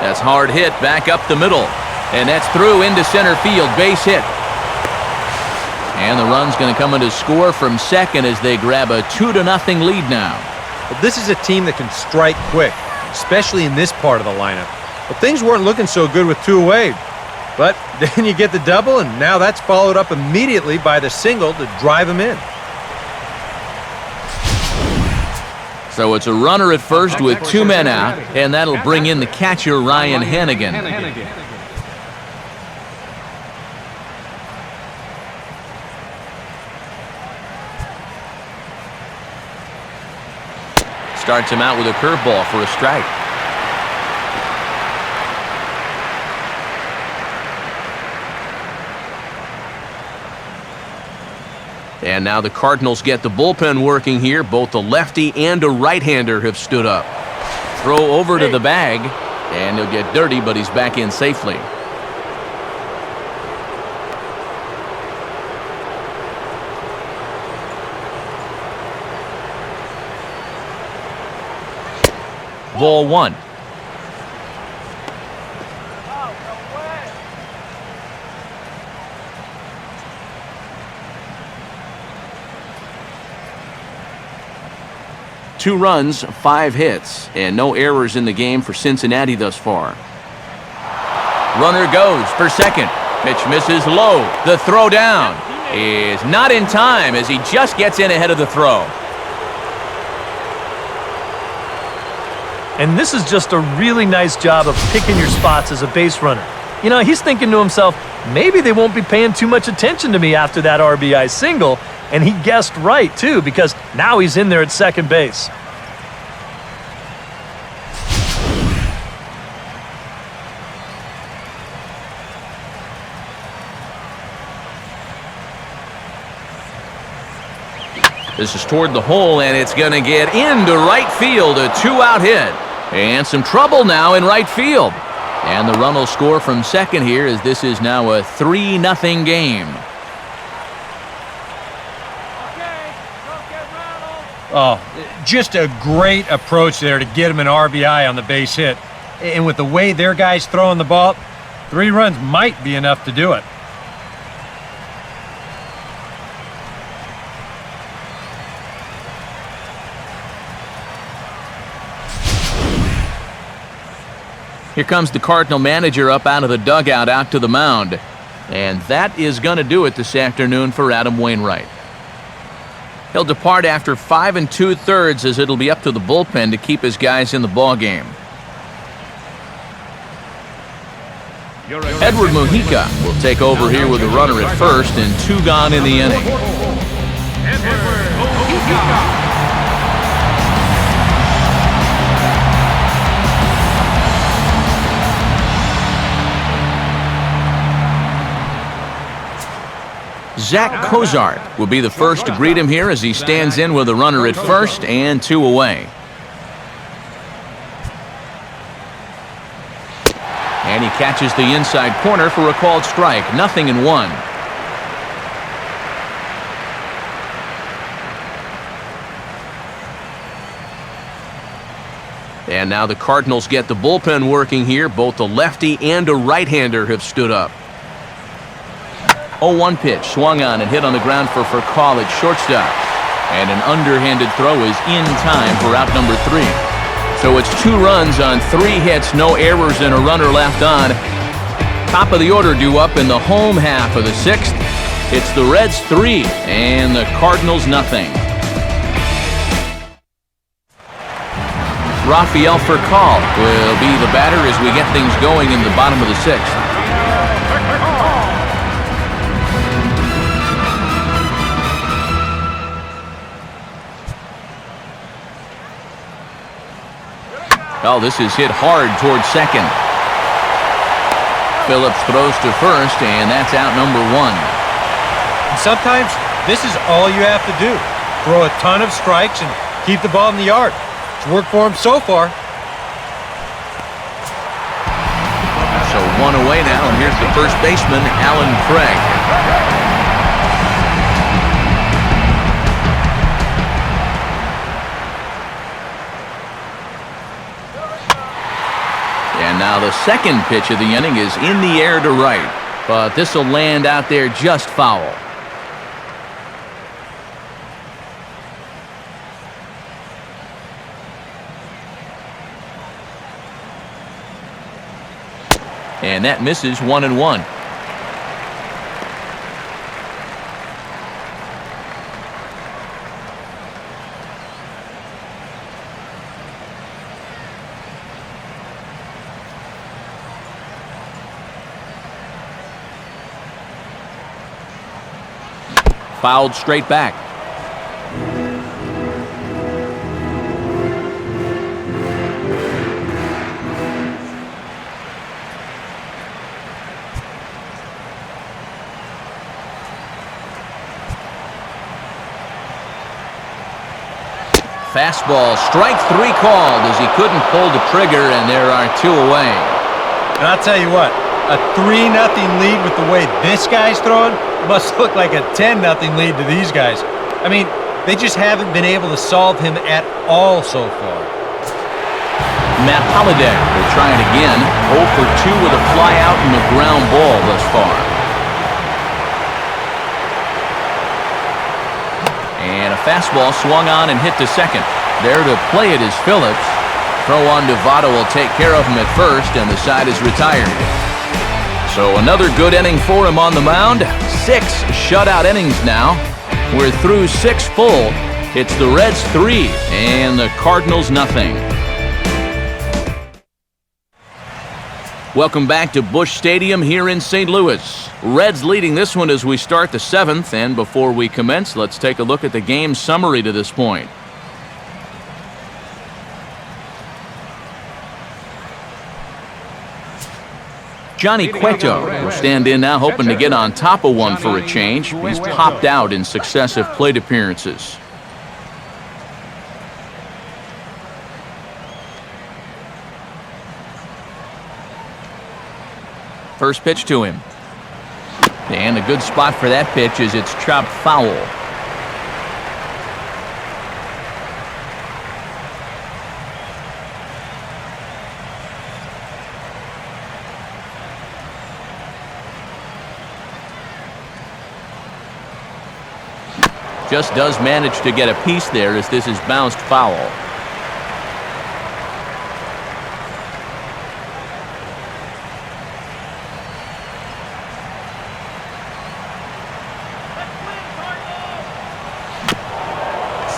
That's hard hit back up the middle. And that's through into center field, base hit. And the run's going to come in to score from second as they grab a 2-0 lead now. But this is a team that can strike quick, especially in this part of the lineup. But things weren't looking so good with 2 away. But then you get the double, and now that's followed up immediately by the single to drive him in. So it's a runner at first with 2 men out, and that'll bring in the catcher, Ryan Hennigan. Starts him out with a curveball for a strike. And now the Cardinals get the bullpen working here. Both a lefty and a right-hander have stood up. Throw over to the bag, and he'll get dirty, but he's back in safely. Ball one. Two runs, 5 hits, and no errors in the game for Cincinnati thus far. Runner goes for second. Pitch misses low. The throw down is not in time as he just gets in ahead of the throw. And this is just a really nice job of picking your spots as a base runner. You know, he's thinking to himself, maybe they won't be paying too much attention to me after that RBI single. And he guessed right, too, because now he's in there at second base. This is toward the hole, and it's going to get into right field. A 2-out hit. And some trouble now in right field. And the run will score from second here as this is now a 3-0 game. Oh, just a great approach there to get him an RBI on the base hit. And with the way their guys throwing the ball, 3 runs might be enough to do it. Here comes the Cardinal manager up out of the dugout out to the mound. And that is going to do it this afternoon for Adam Wainwright. He'll depart after 5 2/3 as it'll be up to the bullpen to keep his guys in the ballgame. Edward Mujica will take over here with a runner at first and 2 gone in the inning. Edward Mujica. Zach Cozart will be the first to greet him here as he stands in with a runner at first and 2 away. And he catches the inside corner for a called strike. 0-1. And now the Cardinals get the bullpen working here. Both a lefty and a right-hander have stood up. 0-1 pitch, swung on and hit on the ground for Call at shortstop. And an underhanded throw is in time for out number 3. So it's 2 runs on 3 hits, no errors, and a runner left on. Top of the order due up in the home half of the 6th. It's the Reds 3 and the Cardinals 0. Rafael Furcal will be the batter as we get things going in the bottom of the 6th. Oh, this is hit hard towards second. Phillips throws to first, and that's out number 1. And sometimes this is all you have to do. Throw a ton of strikes and keep the ball in the yard. It's worked for him so far. So 1 away now, and here's the first baseman, Alan Craig. And now the second pitch of the inning is in the air to right, but this will land out there just foul. And that misses 1-1. Fouled straight back. Fastball, strike three called as he couldn't pull the trigger, and there are two away. And I'll tell you what, a 3-0 lead with the way this guy's throwing must look like a 10-0 lead to these guys. I mean, they just haven't been able to solve him at all so far. Matt Holliday will try it again. 0 for 2 with a fly out and a ground ball thus far. And a fastball swung on and hit to second. There to play it is Phillips. Throw on to Votto will take care of him at first, and the side is retired. So another good inning for him on the mound. 6 shutout innings now. We're through 6 full. It's the Reds 3 and the Cardinals nothing. Welcome back to Busch Stadium here in St. Louis. Reds leading this one as we start the 7th, and before we commence, let's take a look at the game summary to this point. Johnny Cueto will stand in now, hoping to get on top of one for a change. He's popped out in successive plate appearances. First pitch to him. And a good spot for that pitch as it's chopped foul. Just does manage to get a piece there as this is bounced foul.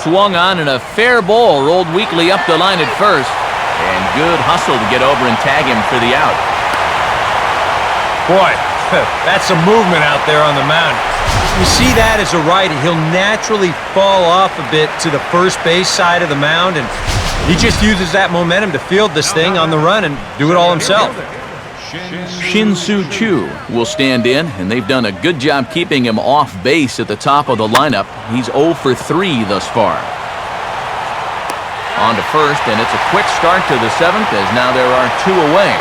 Swung on and a fair ball rolled weakly up the line at first. And good hustle to get over and tag him for the out. Boy, that's some movement out there on the mound. You see that as a righty, he'll naturally fall off a bit to the first base side of the mound, and he just uses that momentum to field this thing on the run and do it all himself. Shin-Soo Choo will stand in, and they've done a good job keeping him off base at the top of the lineup. He's 0 for 3 thus far. On to first, and it's a quick start to the 7th as now there are 2 away.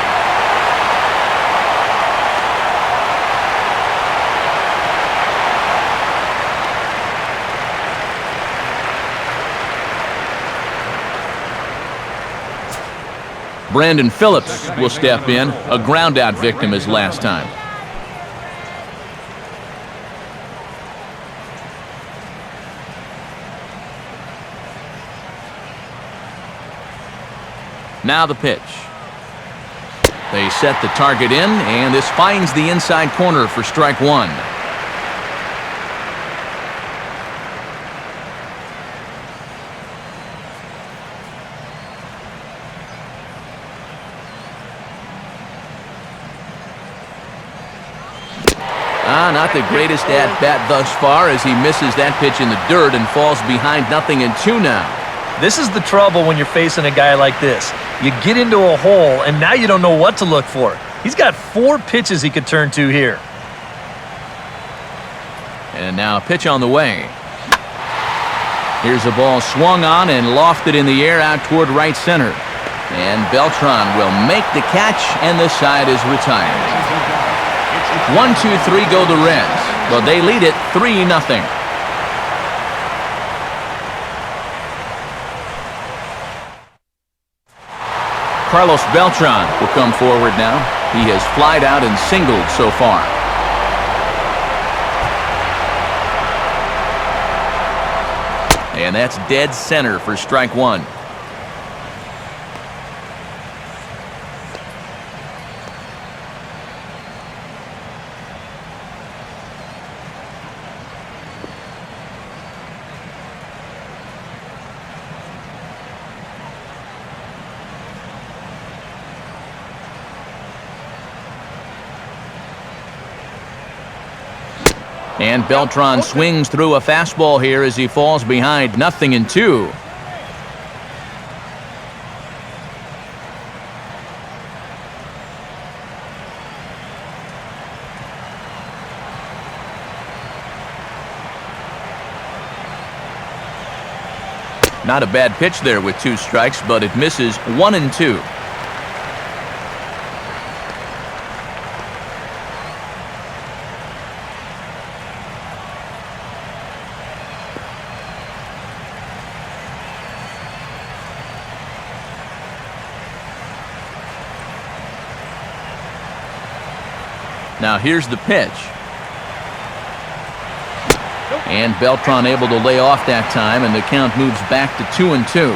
Brandon Phillips will step in, a ground-out victim as last time. Now the pitch. They set the target in, and this finds the inside corner for strike 1. Not the greatest at-bat thus far as he misses that pitch in the dirt and falls behind 0-2 now. This is the trouble when you're facing a guy like this. You get into a hole, and now you don't know what to look for. He's got 4 pitches he could turn to here. And now a pitch on the way. Here's a ball swung on and lofted in the air out toward right center. And Beltran will make the catch, and the side is retired. 1-2-3 go the Reds, but they lead it 3-0. Carlos Beltran will come forward now. He has flied out and singled so far. And that's dead center for strike 1. And Beltran swings through a fastball here as he falls behind 0-2. Not a bad pitch there with 2 strikes, but it misses 1-2. Now here's the pitch. And Beltran able to lay off that time, and the count moves back to 2-2.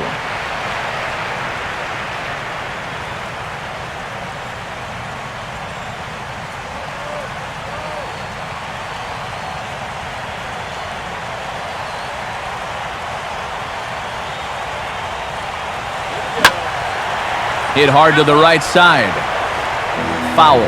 Hit hard to the right side. Foul.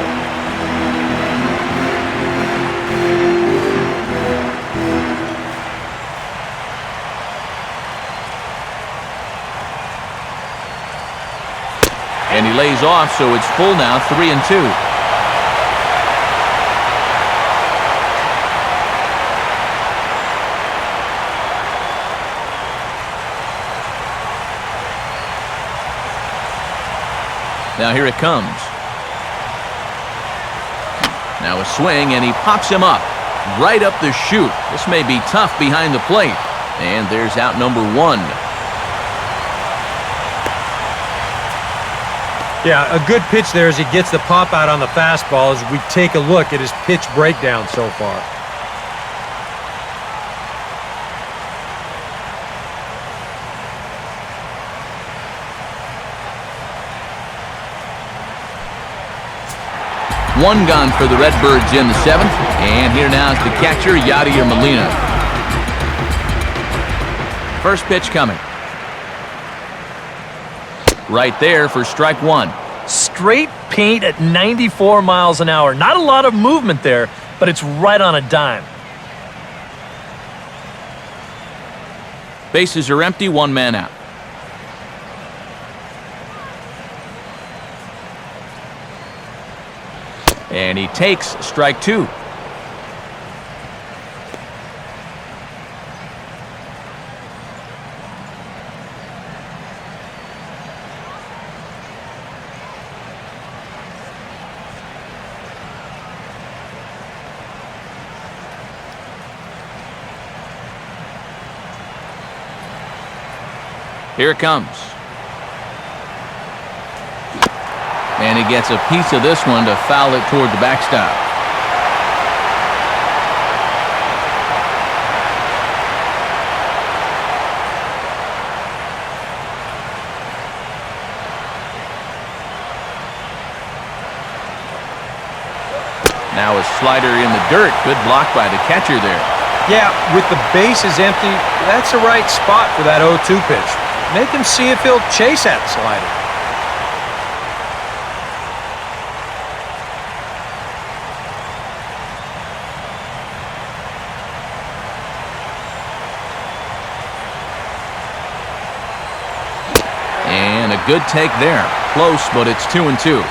And he lays off, so it's full now, 3-2. Now here it comes. Now a swing, and he pops him up. Right up the chute. This may be tough behind the plate. And there's out number 1. Yeah, a good pitch there as he gets the pop out on the fastball as we take a look at his pitch breakdown so far. One gone for the Redbirds in the 7th. And here now is the catcher, Yadier Molina. First pitch coming. Right there for strike 1. Straight paint at 94 miles an hour. Not a lot of movement there, but it's right on a dime. Bases are empty, 1 man out. And he takes strike 2. Here it comes. And he gets a piece of this one to foul it toward the backstop. Now a slider in the dirt. Good block by the catcher there. Yeah, with the bases empty, that's the right spot for that 0-2 pitch. Make him see if he'll chase that slider. And a good take there. Close, but it's 2-2.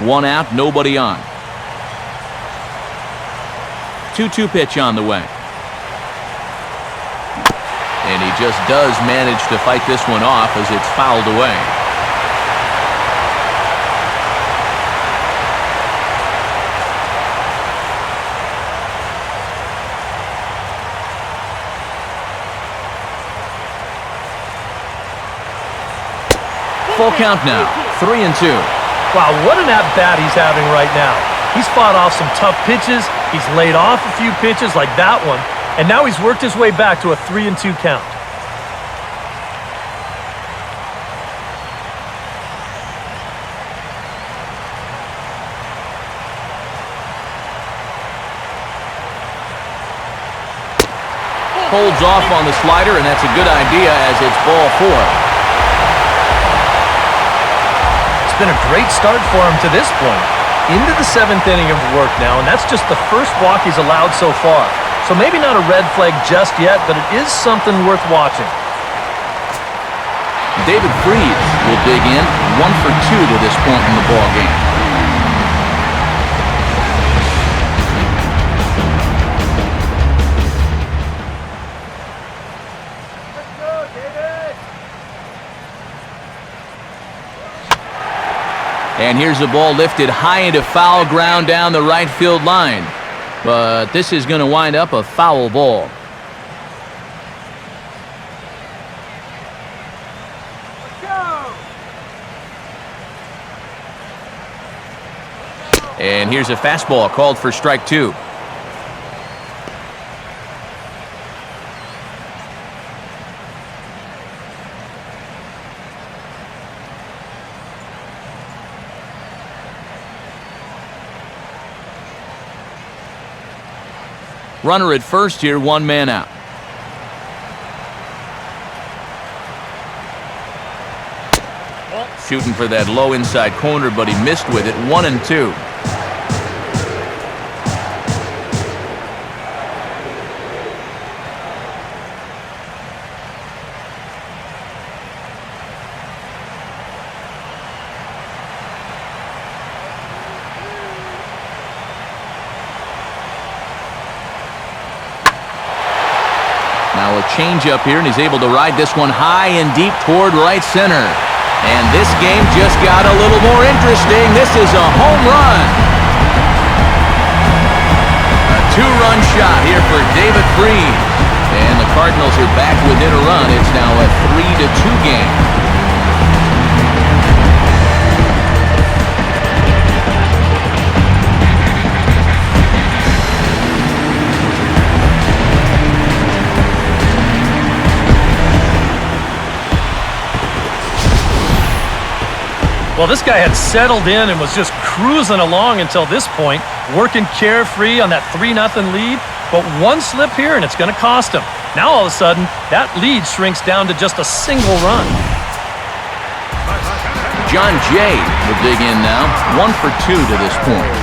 One out, nobody on. 2-2 pitch on the way. And he just does manage to fight this one off as it's fouled away. Full count now, 3-2. Wow, what an at-bat he's having right now. He's fought off some tough pitches. He's laid off a few pitches like that one. And now he's worked his way back to a 3-2 count. Holds off on the slider, and that's a good idea as it's ball 4. It's been a great start for him to this point. Into the 7th inning of work now, and that's just the first walk he's allowed so far. So maybe not a red flag just yet, but it is something worth watching. David Freese will dig in, 1 for 2 to this point in the ball game. And here's the ball lifted high into foul ground down the right field line. But this is going to wind up a foul ball. And here's a fastball called for strike 2. Runner at first here, 1 man out. Shooting for that low inside corner, but he missed with it. 1-2. Now a change up here, and he's able to ride this one high and deep toward right center. And this game just got a little more interesting. This is a home run. A 2-run shot here for David Freed. And the Cardinals are back within a run. It's now a 3-2 game. Well, this guy had settled in and was just cruising along until this point, working carefree on that 3-0 lead. But one slip here, and it's going to cost him. Now, all of a sudden, that lead shrinks down to just a single run. John Jay will dig in now. 1 for 2 to this point.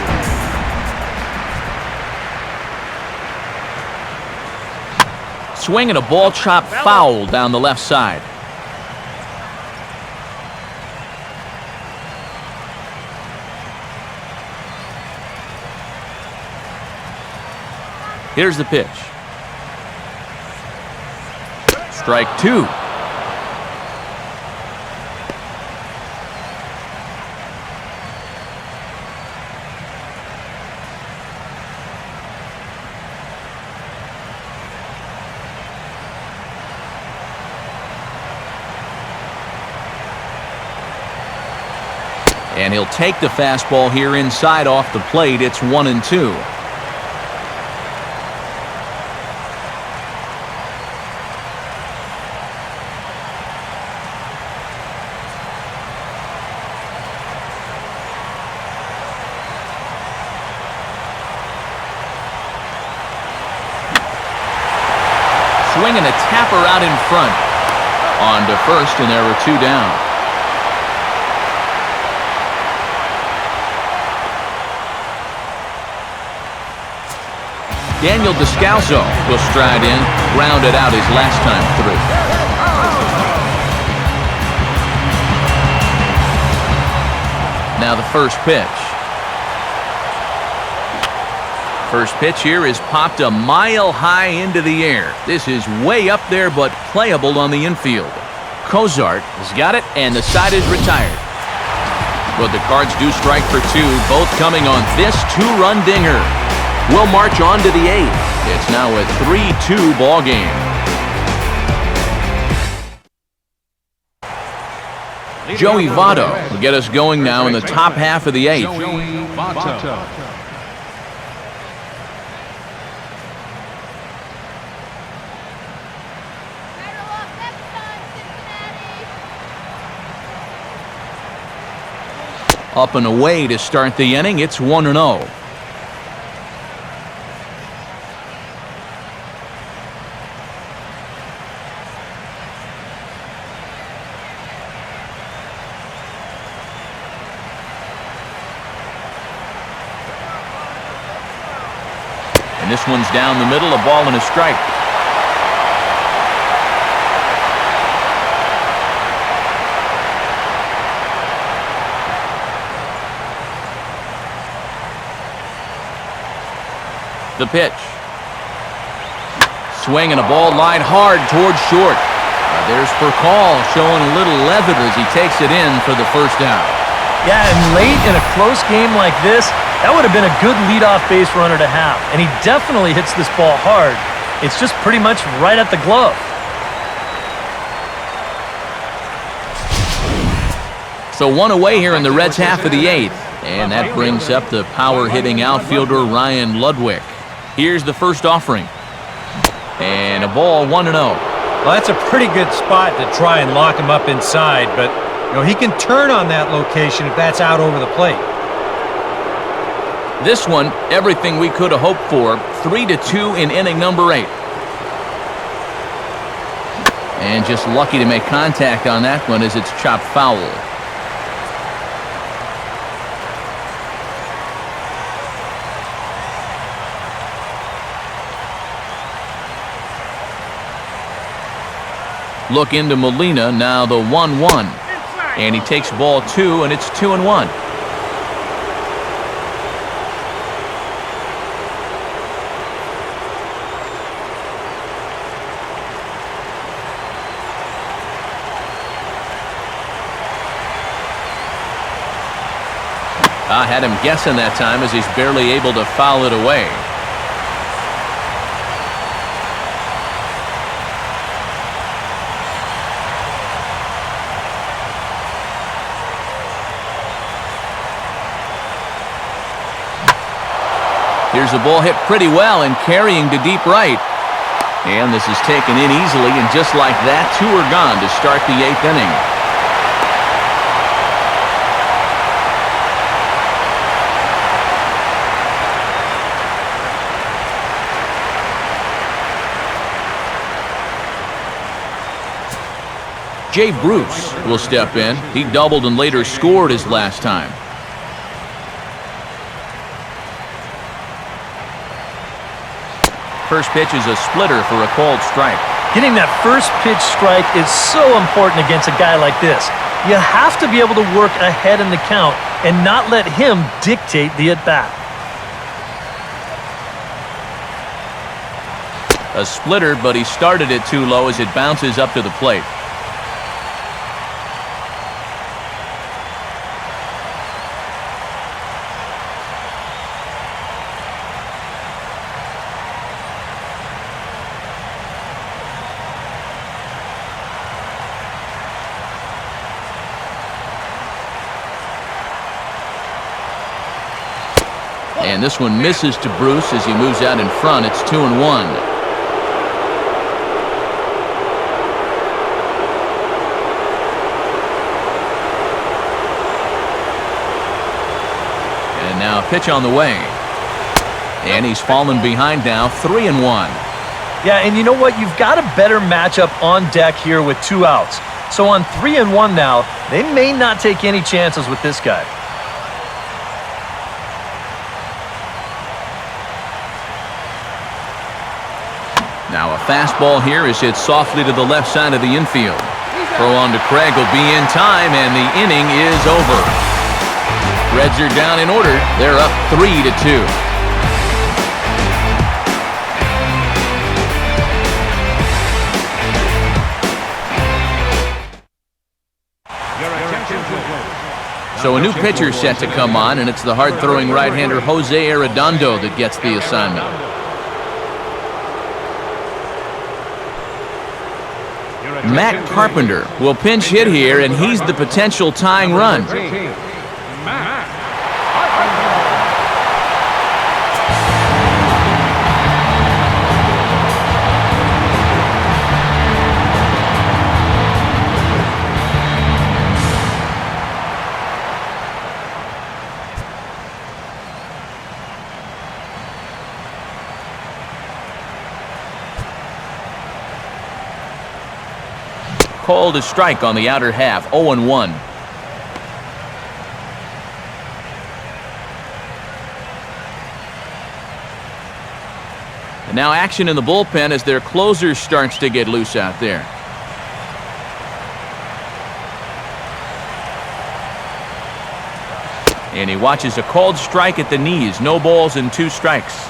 Swinging a ball chopped foul down the left side. Here's the pitch. Strike 2. And he'll take the fastball here inside off the plate. It's 1-2. Swinging a tapper out in front. On to first, and there were 2 down. Daniel Descalso will stride in, grounded out his last time through. Now the first pitch. First pitch here is popped a mile high into the air. This is way up there, but playable on the infield. Cozart has got it, and the side is retired. But the Cards do strike for 2, both coming on this 2-run dinger. We'll march on to the 8th. It's now a 3-2 ball game. Joey Votto will get us going now in the top half of the 8th. Joey Votto. Up and away to start the inning. It's 1-0. And this one's down the middle, a ball and a strike. The pitch. Swinging a ball line hard towards short. There's Percall showing a little leather as he takes it in for the first out. Yeah, and late in a close game like this, that would have been a good leadoff base runner to have. And he definitely hits this ball hard. It's just pretty much right at the glove. So one away here in the Reds' half of the eighth. And that brings up the power-hitting outfielder Ryan Ludwig. Here's the first offering. And a ball 1-0. Well, that's a pretty good spot to try and lock him up inside, but he can turn on that location if that's out over the plate. This one, everything we could have hoped for. 3-2 in inning number 8. And just lucky to make contact on that one as it's chopped foul. Look into Molina, now the 1-1. And he takes ball 2, and it's 2-1. I had him guessing that time as he's barely able to foul it away. Here's the ball hit pretty well and carrying to deep right. And this is taken in easily, and just like that, 2 are gone to start the 8th inning. Jay Bruce will step in. He doubled and later scored his last time. First pitch is a splitter for a called strike. Getting that first pitch strike is so important against a guy like this. You have to be able to work ahead in the count and not let him dictate the at-bat. A splitter, but he started it too low as it bounces up to the plate. And this one misses to Bruce as he moves out in front. It's 2-1. And now a pitch on the way. And he's fallen behind now, 3-1. Yeah, and you know what? You've got a better matchup on deck here with 2 outs. So on 3-1 now, they may not take any chances with this guy. Now a fastball here is hit softly to the left side of the infield. Throw on to Craig will be in time, and the inning is over. Reds are down in order. They're up 3-2. So a new pitcher set to come on, and it's the hard-throwing right-hander Jose Arredondo that gets the assignment. Matt Carpenter will pinch hit here, and he's the potential tying run. Called a strike on the outer half, 0-1. And now action in the bullpen as their closer starts to get loose out there. And he watches a called strike at the knees, no balls and 2 strikes.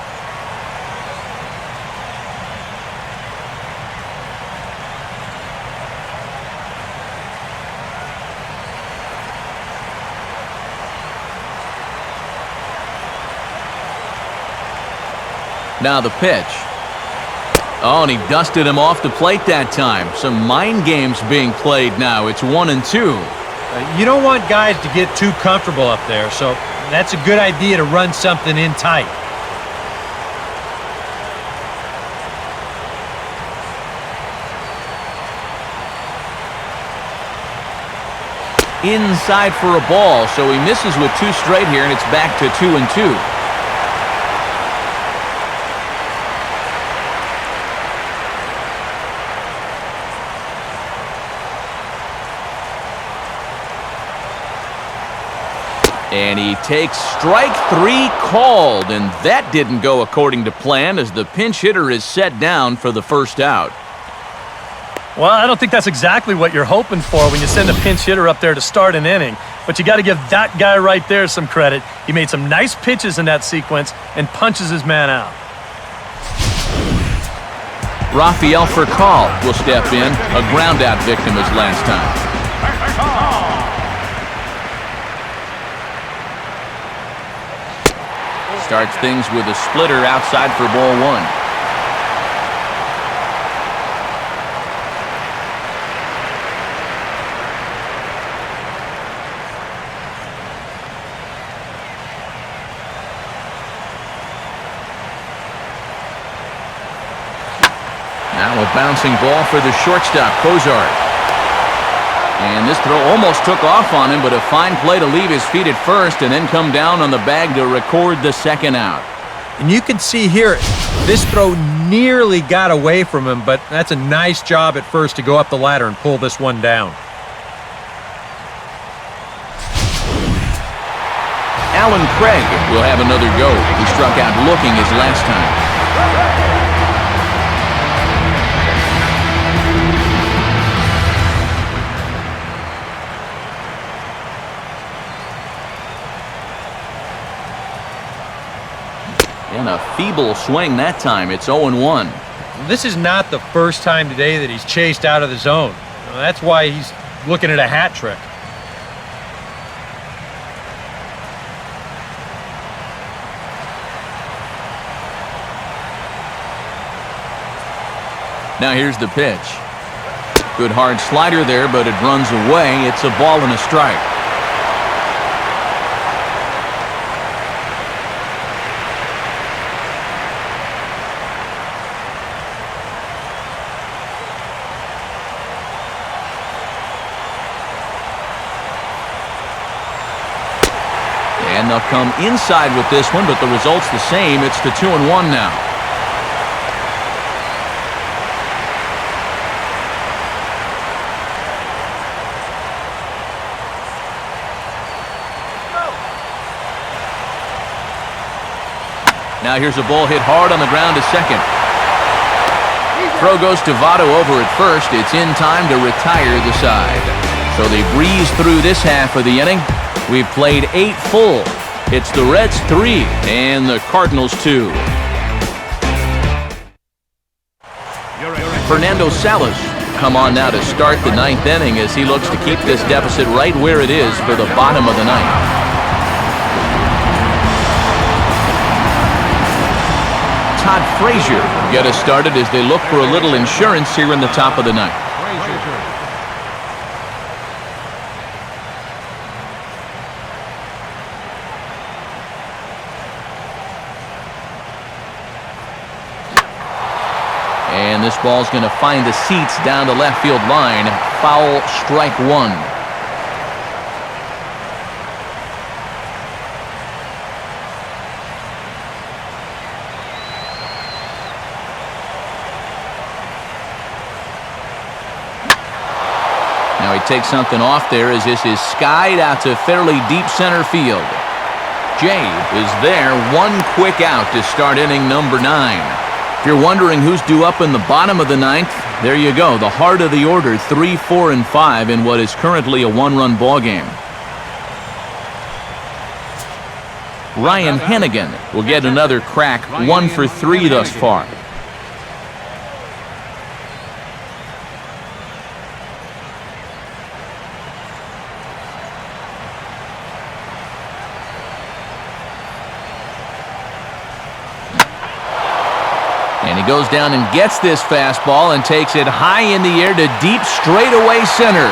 Now the pitch. Oh, and he dusted him off the plate that time. Some mind games being played now. It's 1-2. You don't want guys to get too comfortable up there, so that's a good idea to run something in tight. Inside for a ball, so he misses with 2 straight here, and it's back to 2-2. And he takes strike 3 called, and that didn't go according to plan as the pinch hitter is set down for the first out. Well, I don't think that's exactly what you're hoping for when you send a pinch hitter up there to start an inning. But you got to give that guy right there some credit. He made some nice pitches in that sequence and punches his man out. Rafael Furcal will step in, a ground-out victim as last time. Starts things with a splitter outside for ball 1. Now a bouncing ball for the shortstop, Cozart. And this throw almost took off on him, but a fine play to leave his feet at first and then come down on the bag to record the second out. And you can see here, this throw nearly got away from him, but that's a nice job at first to go up the ladder and pull this one down. Alan Craig will have another go. He struck out looking his last time. And a feeble swing that time. It's 0-1. This is not the first time today that he's chased out of the zone. That's why he's looking at a hat trick. Now here's the pitch. Good hard slider there, but it runs away. It's a ball and a strike. And they'll come inside with this one, but the result's the same. It's the 2-1 now. Now here's a ball hit hard on the ground to second. Throw goes to Votto over at first. It's in time to retire the side. So they breeze through this half of the inning. We've played 8 full. It's the Reds 3 and the Cardinals 2. Fernando Salas come on now to start the 9th inning as he looks to keep this deficit right where it is for the bottom of the 9th. Todd Frazier get us started as they look for a little insurance here in the top of the 9th. And this ball's going to find the seats down the left field line. Foul, strike 1. Now he takes something off there as this is skied out to fairly deep center field. Jay is there, one quick out to start inning number 9. If you're wondering who's due up in the bottom of the 9th, there you go. The heart of the order, 3, 4, and 5 in what is currently a 1-run ball game. Ryan Hennigan will get another crack, 1 for 3 thus far. he goes down and gets this fastball and takes it high in the air to deep straightaway center.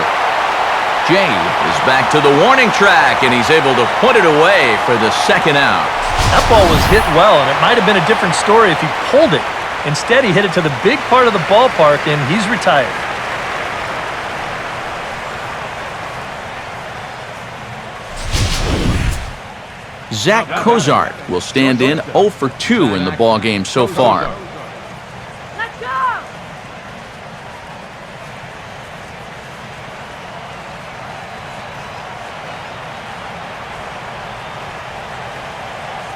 Jay is back to the warning track, and he's able to put it away for the second out. That ball was hit well, and it might have been a different story if he pulled it. Instead, he hit it to the big part of the ballpark, and he's retired. Zach Cozart will stand in 0 for 2 in the ballgame so far. Let's go!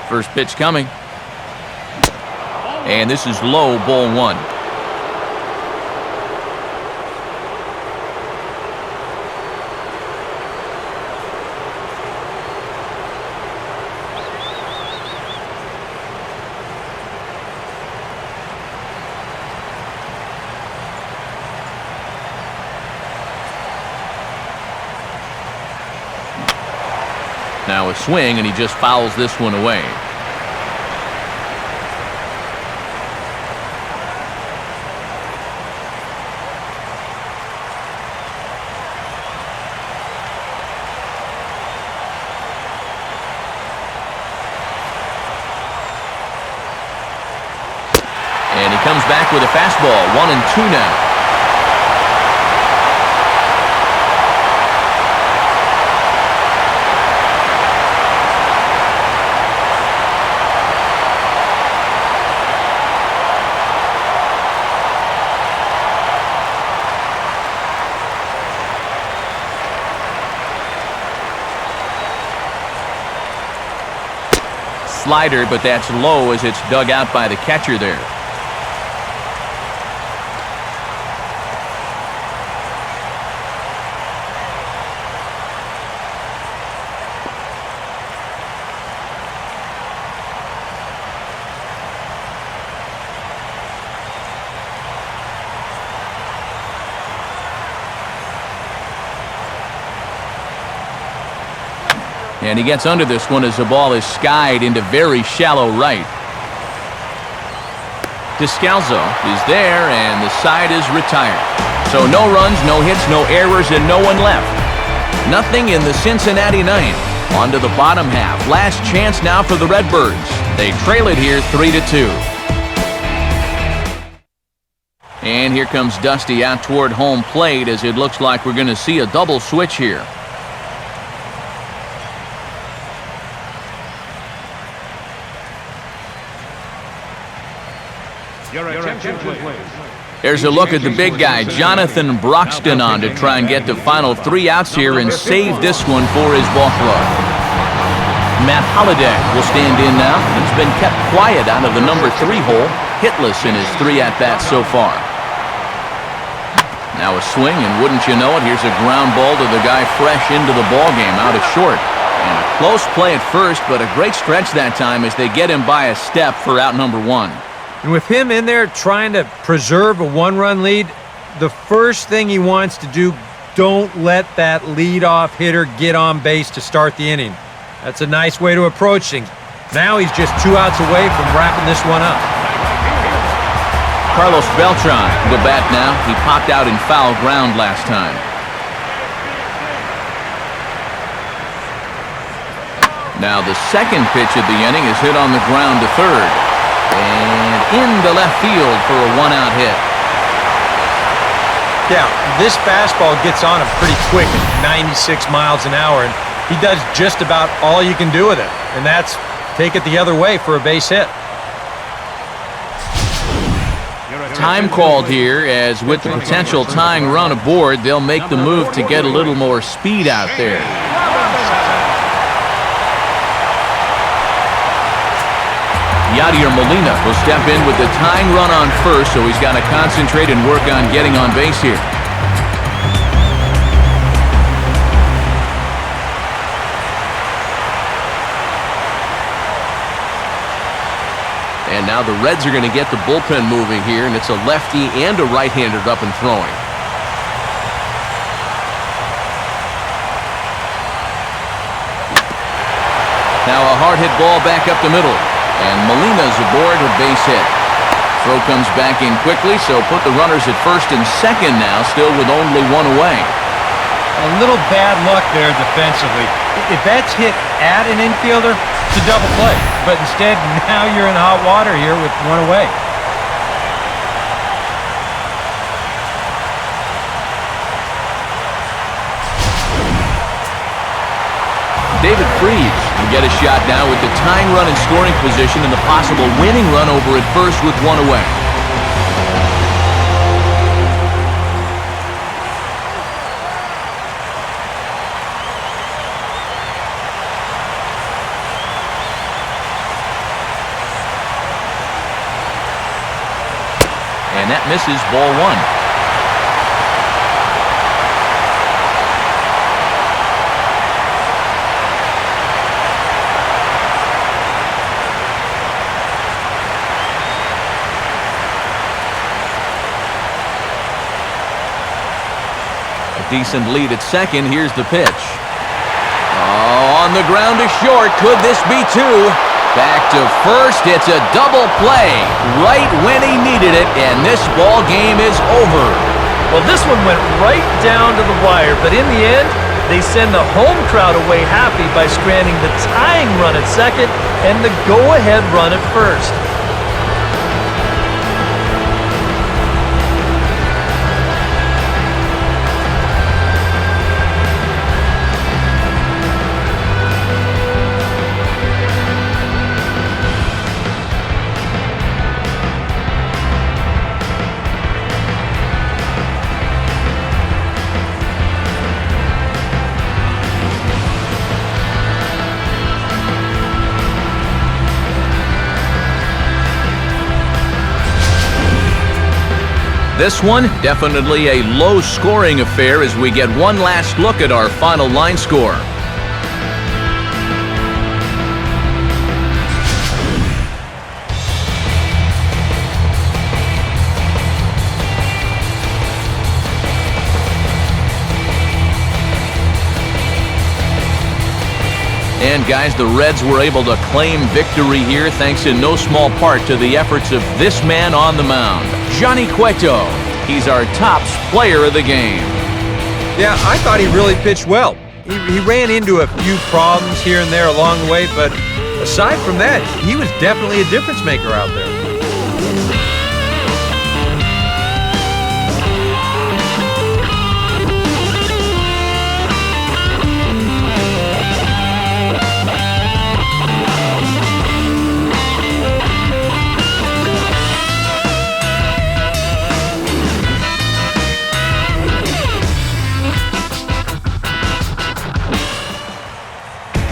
First pitch coming. And this is low, ball 1. Now a swing, and he just fouls this one away. And he comes back with a fastball, 1-2 now. Slider, but that's low as it's dug out by the catcher there. And he gets under this one as the ball is skied into very shallow right. Descalzo is there, and the side is retired. So no runs, no hits, no errors, and no one left. Nothing in the Cincinnati ninth. On to the bottom half. Last chance now for the Redbirds. They trail it here 3-2. And here comes Dusty out toward home plate as it looks like we're going to see a double switch here. Your attention, please. There's a look at the big guy, Jonathan Broxton, on to try and get the final 3 outs here and save this one for his ball club. Matt Holliday will stand in now. He's been kept quiet out of the number 3 hole, hitless in his 3 at-bats so far. Now a swing, and wouldn't you know it, here's a ground ball to the guy fresh into the ballgame out at short. And a close play at first, but a great stretch that time as they get him by a step for out number 1. And with him in there trying to preserve a 1-run lead, the first thing he wants to do, don't let that leadoff hitter get on base to start the inning. That's a nice way to approach things. Now he's just 2 outs away from wrapping this one up. Carlos Beltran will bat now. He popped out in foul ground last time. Now the second pitch of the inning is hit on the ground to third. And into left field for a 1-out hit. Yeah, this fastball gets on him pretty quick at 96 miles an hour, and he does just about all you can do with it, and that's take it the other way for a base hit. Time called here, as with the potential tying run aboard, they'll make the move to get a little more speed out there. Yadier Molina will step in with the tying run on first, so he's got to concentrate and work on getting on base here. And now the Reds are going to get the bullpen moving here, and it's a lefty and a right-hander up and throwing. Now a hard hit ball back up the middle. And Molina's aboard with base hit. Throw comes back in quickly, so put the runners at first and second now, still with only one away. A little bad luck there defensively. If that's hit at an infielder, it's a double play. But instead, now you're in hot water here with one away. David Freese will get a shot now with the tying run in scoring position and the possible winning run over at first with one away. And that misses, ball one. A decent lead at second. Here's the pitch. Oh, on the ground to short. Could this be two? Back to first. It's a double play right when he needed it, and this ball game is over. Well, this one went right down to the wire, but in the end, they send the home crowd away happy by stranding the tying run at second and the go-ahead run at first. This one, definitely a low-scoring affair as we get one last look at our final line score. And guys, the Reds were able to claim victory here thanks in no small part to the efforts of this man on the mound, Johnny Cueto. He's our tops player of the game. Yeah, I thought he really pitched well. He ran into a few problems here and there along the way, but aside from that, he was definitely a difference maker out there.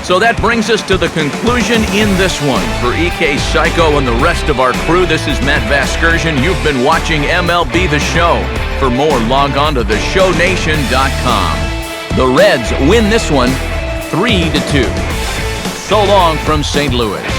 So that brings us to the conclusion in this one. For EK Psycho and the rest of our crew, this is Matt Vasgersian. You've been watching MLB The Show. For more, log on to theshownation.com. The Reds win this one 3-2. So long from St. Louis.